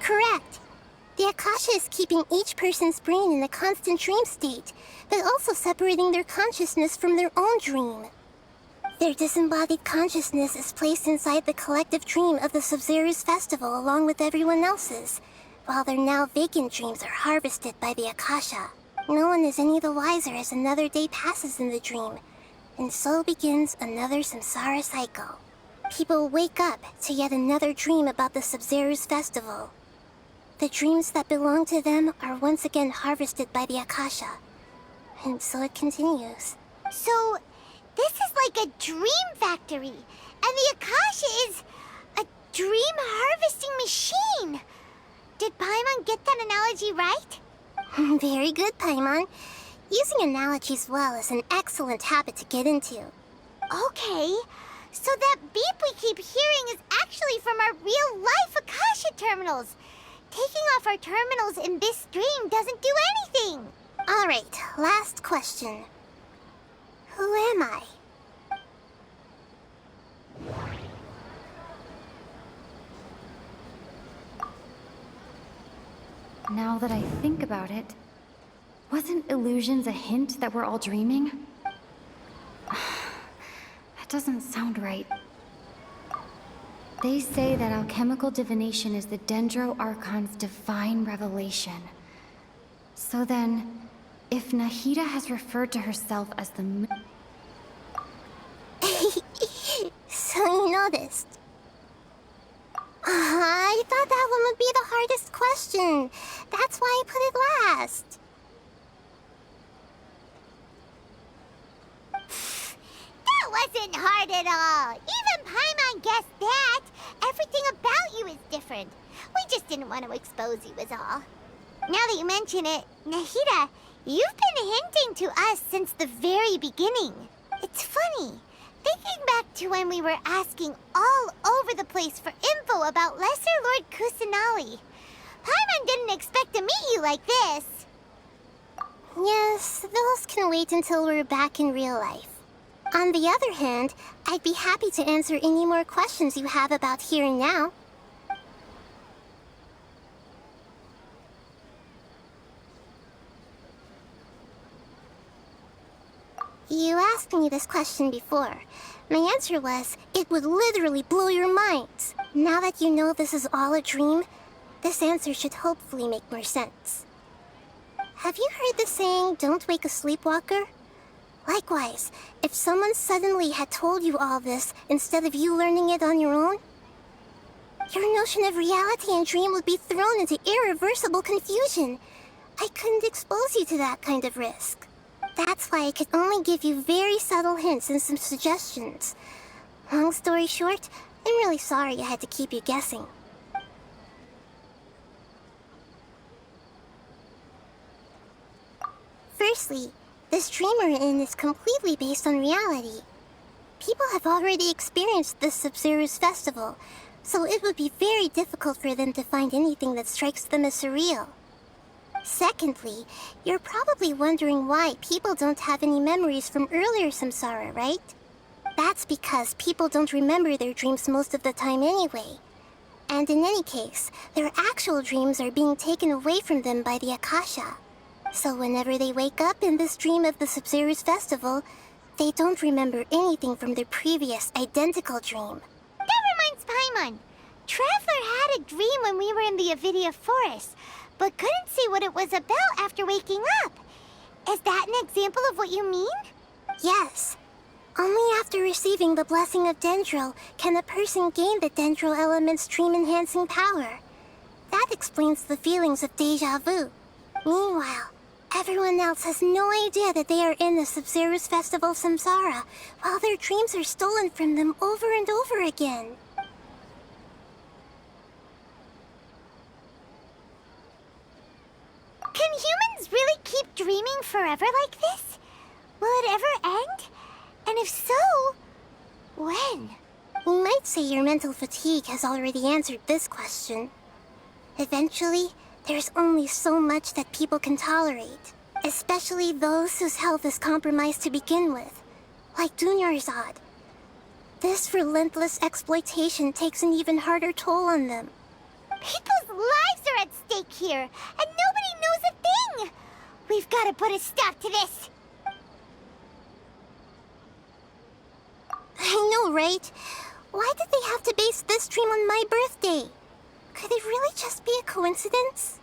Correct. The Akasha is keeping each person's brain in a constant dream state, but also separating their consciousness from their own dream. Their disembodied consciousness is placed inside the collective dream of the Sub-Zeru's festival along with everyone else's, while their now vacant dreams are harvested by the Akasha. No one is any the wiser as another day passes in the dream, and so begins another samsara cycle. People wake up to yet another dream about the Sub-Zeru's festival. The dreams that belong to them are once again harvested by the Akasha. And so it continues. So, this is like a dream factory, and the Akasha is a dream harvesting machine. Did Paimon get that analogy right? Very good, Paimon. Using analogies well is an excellent habit to get into. Okay, so that beep we keep hearing is actually from our real-life Akasha terminals. Taking off our terminals in this dream doesn't do anything. All right, last question. Who am I? Now that I think about it, wasn't illusions a hint that we're all dreaming? That doesn't sound right. They say that alchemical divination is the Dendro Archon's divine revelation. So then, if Nahida has referred to herself as the So you noticed. I thought that one would be the hardest question. That's why I put it last. That wasn't hard at all. Even Paimon guessed that. Everything about you is different. We just didn't want to expose you is all. Now that you mention it, Nahida, you've been hinting to us since the very beginning. It's funny. Thinking back to when we were asking all over the place for info about Lesser Lord Kusanali. Paimon didn't expect to meet you like this. Yes, those can wait until we're back in real life. On the other hand, I'd be happy to answer any more questions you have about here and now. You asked me this question before. My answer was, it would literally blow your minds. Now that you know this is all a dream, this answer should hopefully make more sense. Have you heard the saying, don't wake a sleepwalker? Likewise, if someone suddenly had told you all this instead of you learning it on your own, your notion of reality and dream would be thrown into irreversible confusion. I couldn't expose you to that kind of risk. That's why I could only give you very subtle hints and some suggestions. Long story short, I'm really sorry I had to keep you guessing. Firstly, this dream we're in is completely based on reality. People have already experienced this Sub-Zero's festival, so it would be very difficult for them to find anything that strikes them as surreal. Secondly, you're probably wondering why people don't have any memories from earlier samsara, right? That's because people don't remember their dreams most of the time anyway. And in any case, their actual dreams are being taken away from them by the Akasha. So whenever they wake up in this dream of the Sub-Zero's festival, they don't remember anything from their previous identical dream. That reminds Paimon. Traveler had a dream when we were in the Avidia forest, but couldn't see what it was about after waking up. Is that an example of what you mean? Yes. Only after receiving the blessing of Dendril can a person gain the Dendril element's dream-enhancing power. That explains the feelings of déjà vu. Meanwhile, everyone else has no idea that they are in the Sub-Zero's festival samsara, while their dreams are stolen from them over and over again. Can humans really keep dreaming forever like this? Will it ever end? And if so, when? We might say your mental fatigue has already answered this question. Eventually, there's only so much that people can tolerate, especially those whose health is compromised to begin with, like Dunyarzad. This relentless exploitation takes an even harder toll on them. People's lives are at stake here, and nobody knows a thing! We've got to put a stop to this! I know, right? Why did they have to base this dream on my birthday? Could it really just be a coincidence?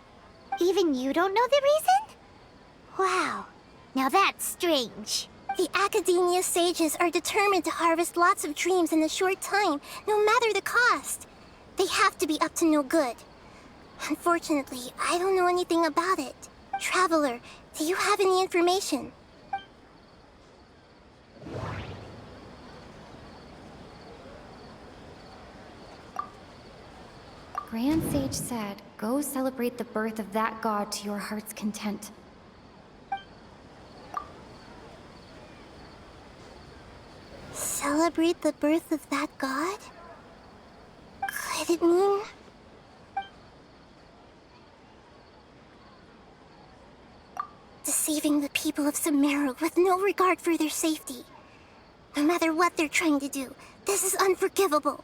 Even you don't know the reason? Wow, now that's strange. The Academia sages are determined to harvest lots of dreams in a short time, no matter the cost. They have to be up to no good. Unfortunately, I don't know anything about it. Traveler, do you have any information? Grand Sage said, go celebrate the birth of that god to your heart's content. Celebrate the birth of that god? Could it mean... deceiving the people of Sumeru with no regard for their safety? No matter what they're trying to do, this is unforgivable.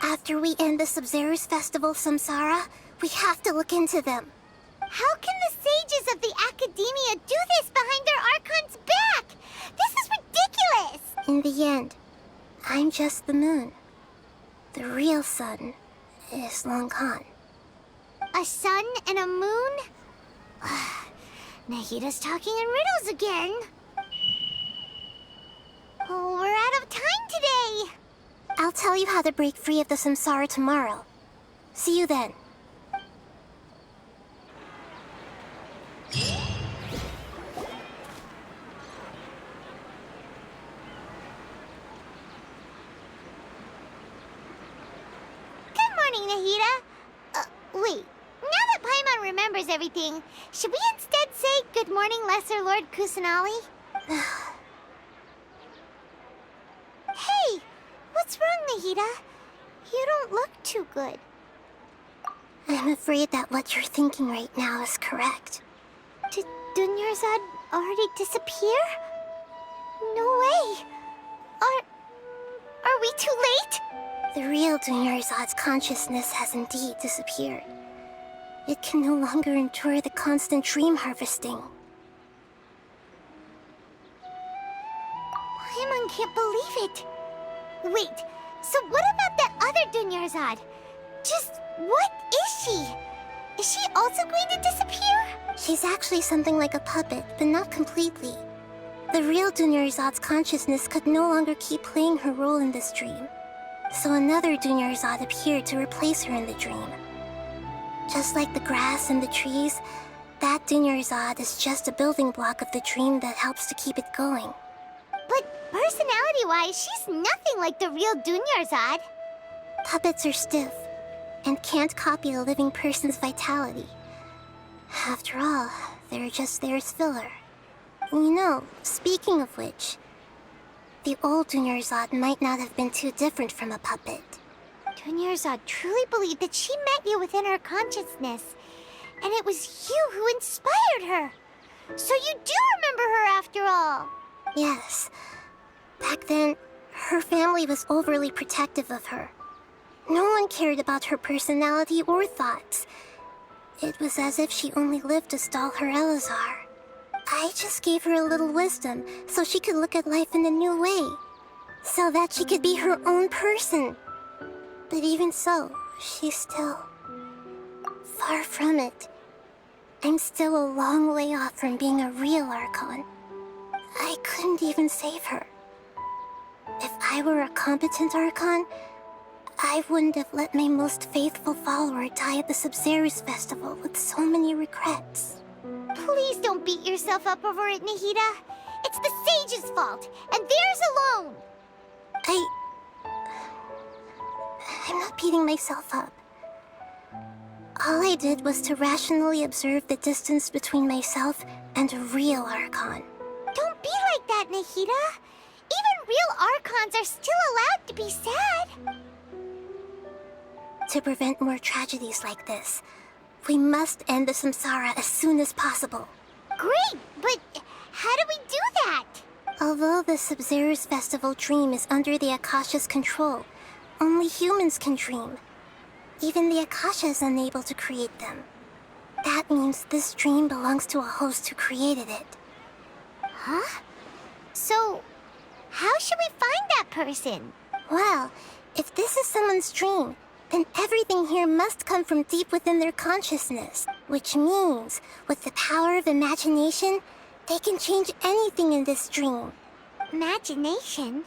After we end the Sub-Zero's festival samsara, we have to look into them. How can the sages of the Academia do this behind their Archon's back? This is ridiculous! In the end, I'm just the moon. The real sun is long gone. A sun and a moon? Nahida's talking in riddles again. Oh, we're out of time today. I'll tell you how to break free of the samsara tomorrow. See you then. Good morning, Nahida. Wait. Now that Paimon remembers everything, should we instead say good morning, Lesser Lord Kusanali? Hey! What's wrong, Nahida? You don't look too good. I'm afraid that what you're thinking right now is correct. Did Dunyarzad already disappear? No way! Are we too late? The real Dunyarzad's consciousness has indeed disappeared. It can no longer endure the constant dream harvesting. Paimon can't believe it. Wait, so what about that other Dunyarzad? Just what is she? Is she also going to disappear? She's actually something like a puppet, but not completely. The real Dunyarzad's consciousness could no longer keep playing her role in this dream. So another Dunyarzad appeared to replace her in the dream. Just like the grass and the trees, That Dunyarzad is just a building block of the dream that helps to keep it going. But personality-wise, she's nothing like the real Dunyarzad. Puppets are stiff and can't copy a living person's vitality. After all, they're just there as filler. You know, speaking of which, the old Dunyarzad might not have been too different from a puppet. Dunyarzad truly believed that she met you within her consciousness, and it was you who inspired her. So you do remember her after all. Yes. Back then, her family was overly protective of her. No one cared about her personality or thoughts. It was as if she only lived to stall her Elazar. I just gave her a little wisdom so she could look at life in a new way. So that she could be her own person. But even so, she's still far from it. I'm still a long way off from being a real Archon. I couldn't even save her. If I were a competent Archon, I wouldn't have let my most faithful follower die at the Sub-Zero's festival with so many regrets. Please don't beat yourself up over it, Nahida. It's the sage's fault, and theirs alone. I'm not beating myself up. All I did was to rationally observe the distance between myself and a real Archon. Don't be like that, Nahida. Even real Archons are still allowed to be sad. To prevent more tragedies like this, we must end the samsara as soon as possible. Great, but how do we do that? Although the Sub-Zero's festival dream is under the Akasha's control, only humans can dream. Even the Akasha is unable to create them. That means this dream belongs to a host who created it. Huh? So, how should we find that person? Well, if this is someone's dream, then everything here must come from deep within their consciousness. Which means, with the power of imagination, they can change anything in this dream. Imagination?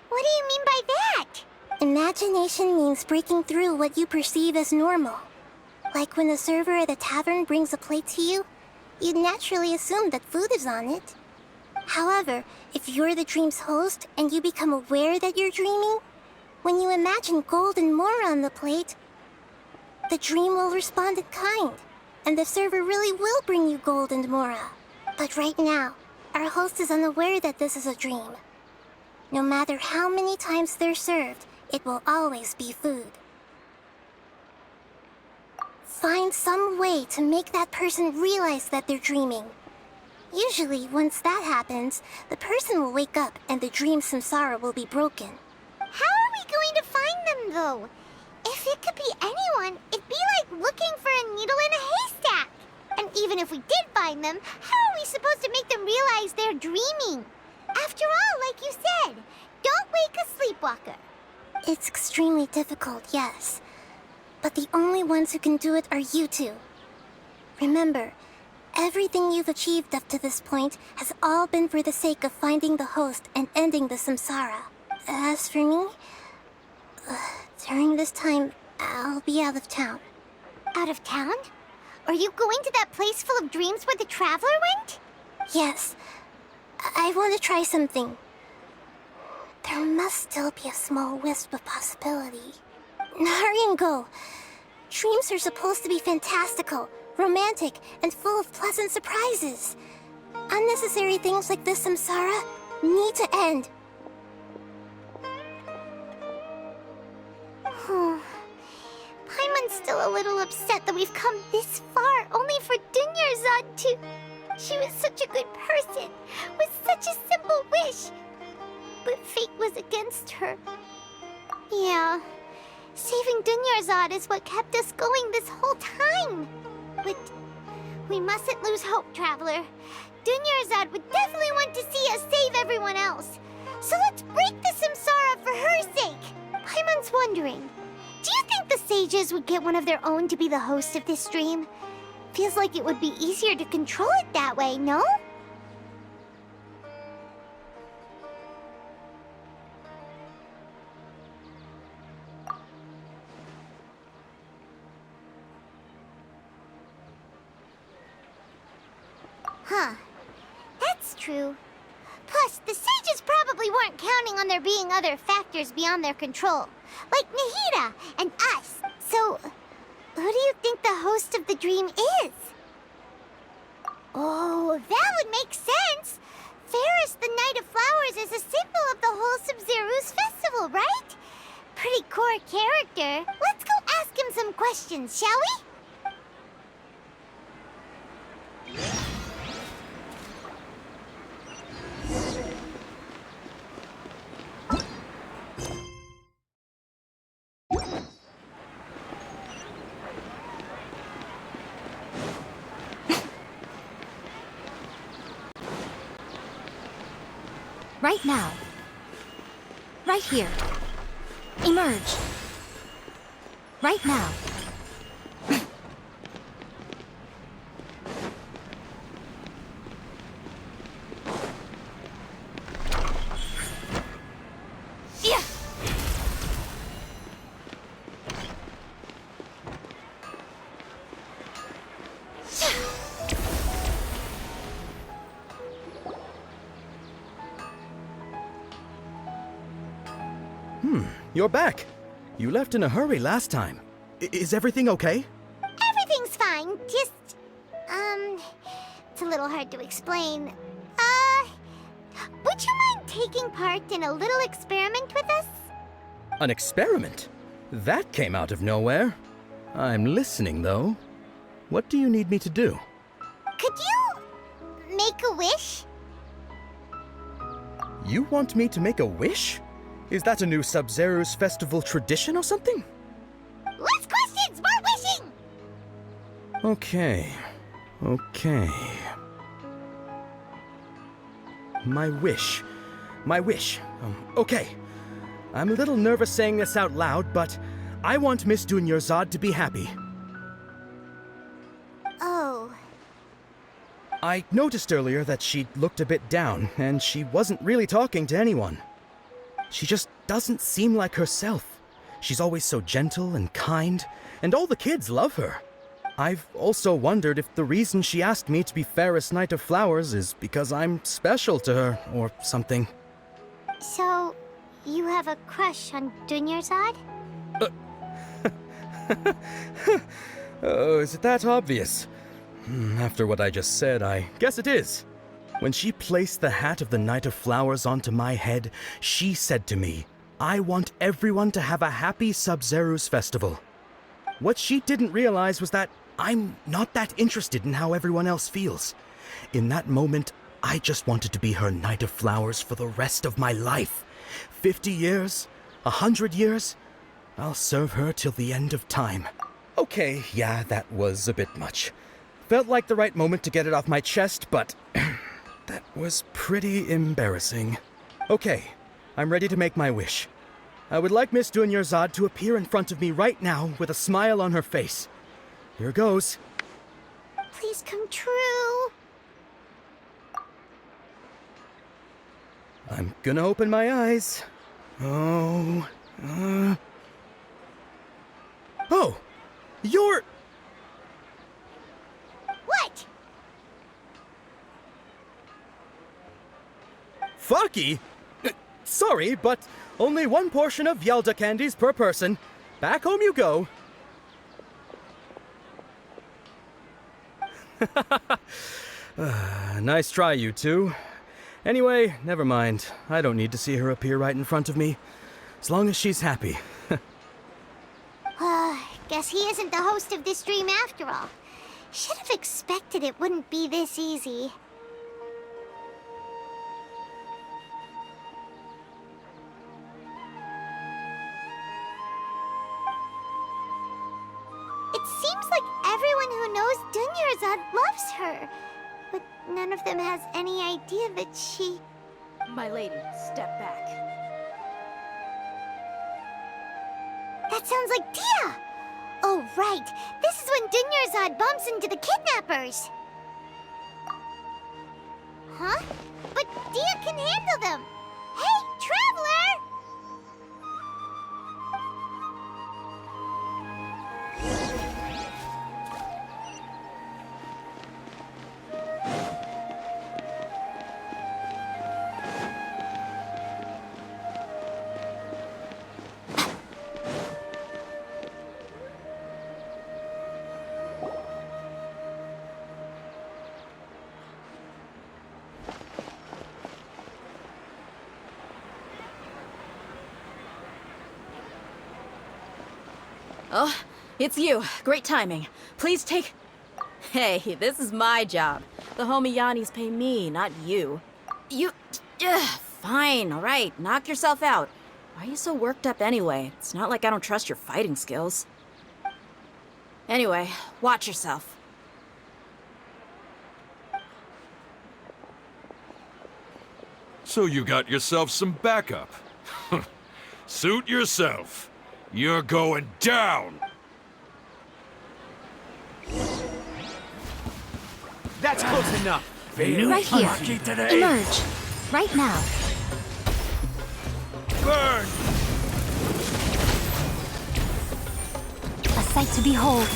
What do you mean by that? Imagination means breaking through what you perceive as normal. Like when a server at a tavern brings a plate to you, you'd naturally assume that food is on it. However, if you're the dream's host and you become aware that you're dreaming, when you imagine gold and more on the plate, the dream will respond in kind, and the server really will bring you gold and mora. But right now, our host is unaware that this is a dream. No matter how many times they're served, it will always be food. Find some way to make that person realize that they're dreaming. Usually, once that happens, the person will wake up and the dream samsara will be broken. How are we going to find them, though? If it could be anyone, it'd be like looking for a needle in a haystack. And even if we did find them, how are we supposed to make them realize they're dreaming? After all, like you said, don't wake a sleepwalker. It's extremely difficult, yes. But the only ones who can do it are you two. Remember, everything you've achieved up to this point has all been for the sake of finding the host and ending the samsara. As for me, during this time, I'll be out of town. Out of town? Are you going to that place full of dreams where the Traveler went? Yes. I want to try something. There must still be a small wisp of possibility. Hurry and go. Dreams are supposed to be fantastical, romantic, and full of pleasant surprises. Unnecessary things like this samsara need to end. Paimon's still a little upset that we've come this far only for Dunyarzad to... She was such a good person, with such a simple wish. But fate was against her. Yeah, saving Dunyarzad is what kept us going this whole time. But we mustn't lose hope, Traveler. Dunyarzad would definitely want to see us save everyone else. So let's break the samsara for her sake. Paimon's wondering, do you think the sages would get one of their own to be the host of this dream? Feels like it would be easier to control it that way, no? Huh. That's true. Plus, the sages probably weren't counting on there being other factors beyond their control, like Nahida and us. So, who do you think the host of the dream is? Oh, that would make sense. Ferris, the Knight of Flowers, is a symbol of the whole Sub-Zeru's festival, right? Pretty core character. Let's go ask him some questions, shall we? Right now. Right here. Emerge. Right now. Yeah. You're back. You left in a hurry last time. Is everything okay? Everything's fine. Just, it's a little hard to explain. Would you mind taking part in a little experiment with us? An experiment? That came out of nowhere. I'm listening, though. What do you need me to do? Could you make a wish? You want me to make a wish? Is that a new Sub-Zeru's festival tradition or something? Less questions, more wishing! Okay. My wish. Okay. I'm a little nervous saying this out loud, but I want Miss Dunyarzad to be happy. Oh. I noticed earlier that she looked a bit down, and she wasn't really talking to anyone. She just doesn't seem like herself. She's always so gentle and kind, and all the kids love her. I've also wondered if the reason she asked me to be Ferris Knight of Flowers is because I'm special to her, or something. So, you have a crush on Dunyarzad? Oh, is it that obvious? After what I just said, I guess it is. When she placed the hat of the Knight of Flowers onto my head, she said to me, I want everyone to have a happy Sub-Zeru's festival. What she didn't realize was that I'm not that interested in how everyone else feels. In that moment, I just wanted to be her Knight of Flowers for the rest of my life. 50 years? 100 years? I'll serve her till the end of time. Okay, yeah, that was a bit much. Felt like the right moment to get it off my chest, but that was pretty embarrassing. Okay, I'm ready to make my wish. I would like Miss Dunyarzad to appear in front of me right now with a smile on her face. Here goes. Please come true. I'm gonna open my eyes. Oh, you're... What? Faki? Sorry, but only one portion of Yelda candies per person. Back home you go. Nice try, you two. Anyway, never mind. I don't need to see her appear right in front of me. As long as she's happy. Guess he isn't the host of this dream after all. Should have expected it wouldn't be this easy. It seems like everyone who knows Dunyarzad loves her, but none of them has any idea that she... My lady, step back. That sounds like Dia! Oh, right. This is when Dunyarzad bumps into the kidnappers. Huh? But Dia can handle them. Hey, Traveler! Oh, it's you. Great timing. Please take... Hey, this is my job. The homie Yanni's pay me, not you. You... Fine, alright. Knock yourself out. Why are you so worked up anyway? It's not like I don't trust your fighting skills. Anyway, watch yourself. So you got yourself some backup. Suit yourself. You're going down! That's close enough. Right here. Emerge. Right now. Burn! A sight to behold.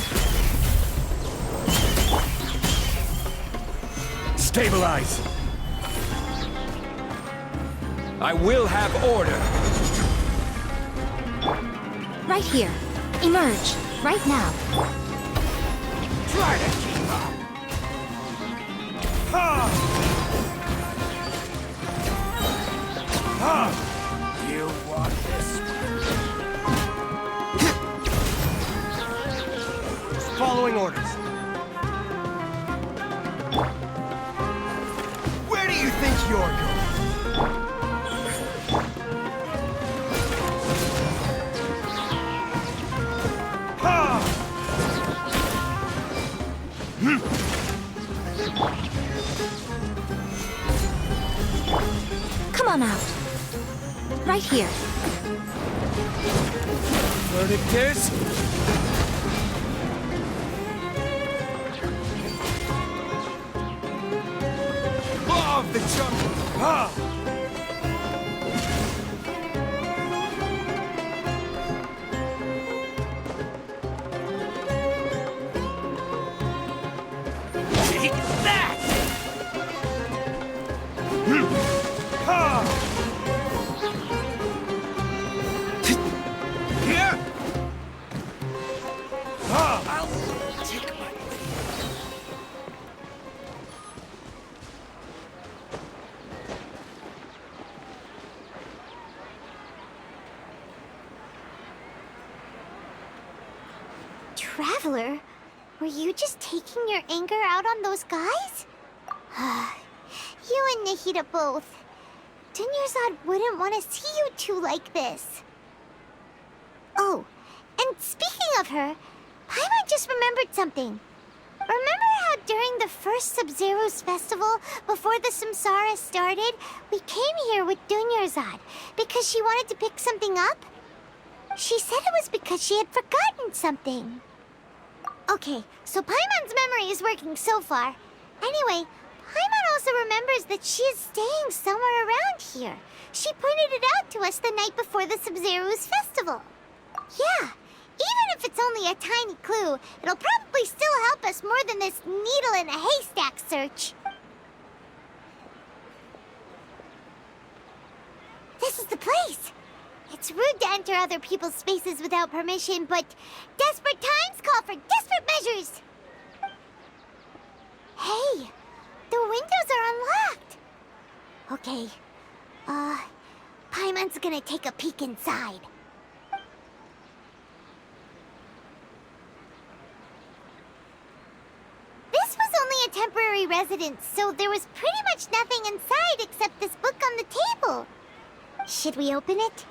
Stabilize! I will have order. Right here. Emerge. Right now. Try to keep up. Ha! Ha! You want this one? Following orders. Where do you think you're going? Come on out. Right here. Verdict is... Law of the jungle! Ah! Take that! Ha! Here! I'll take my... Traveler, were you just taking your anger out on those guys? You and Nihida both. Dunyarzad wouldn't want to see you two like this. Oh, and speaking of her, Paimon just remembered something. Remember how during the first Sub-Zero's festival, before the Samsara started, we came here with Dunyarzad because she wanted to pick something up? She said it was because she had forgotten something. Okay, so Paimon's memory is working so far. Anyway, Paimon also remembers that she is staying somewhere around here. She pointed it out to us the night before the Sub-Zero's festival. Yeah, even if it's only a tiny clue, it'll probably still help us more than this needle in a haystack search. This is the place. It's rude to enter other people's spaces without permission, but desperate times call for desperate measures. Hey, the windows are unlocked. Okay, Paimon's gonna take a peek inside. This was only a temporary residence, so there was pretty much nothing inside except this book on the table. Should we open it?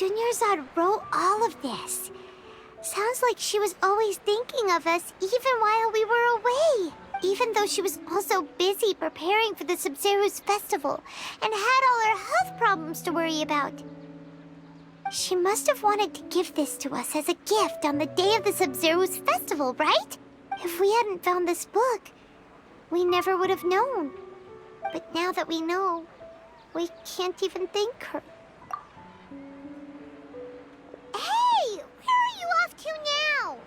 Dunyarzad wrote all of this. Sounds like she was always thinking of us even while we were away. Even though she was also busy preparing for the Sub-Zero's festival and had all her health problems to worry about. She must have wanted to give this to us as a gift on the day of the Sub-Zero's festival, right? If we hadn't found this book, we never would have known. But now that we know, we can't even thank her. Hey! Where are you off to now?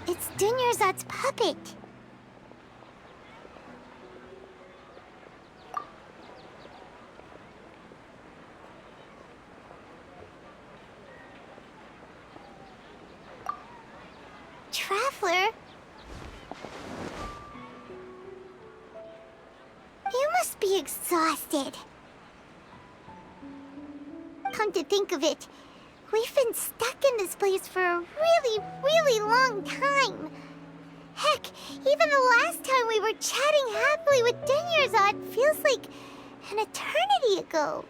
It's Dunyarzad's puppet. Traveler? You must be exhausted. Come to think of it, we've been stuck in this place for a really long time. Heck, even the last time we were chatting happily with Dunyarzad feels like an eternity ago.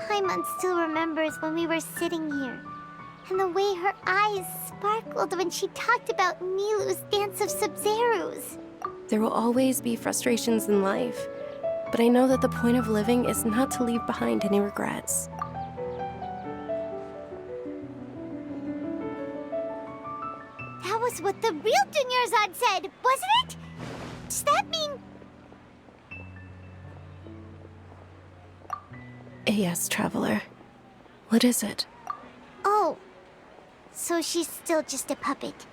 Paimon still remembers when we were sitting here, and the way her eyes sparkled when she talked about Nilu's Dance of Sub-Zerus. There will always be frustrations in life, but I know that the point of living is not to leave behind any regrets. That was what the real Dunyarzad said, wasn't it? Does that mean... Yes, Traveler. What is it? Oh, so she's still just a puppet.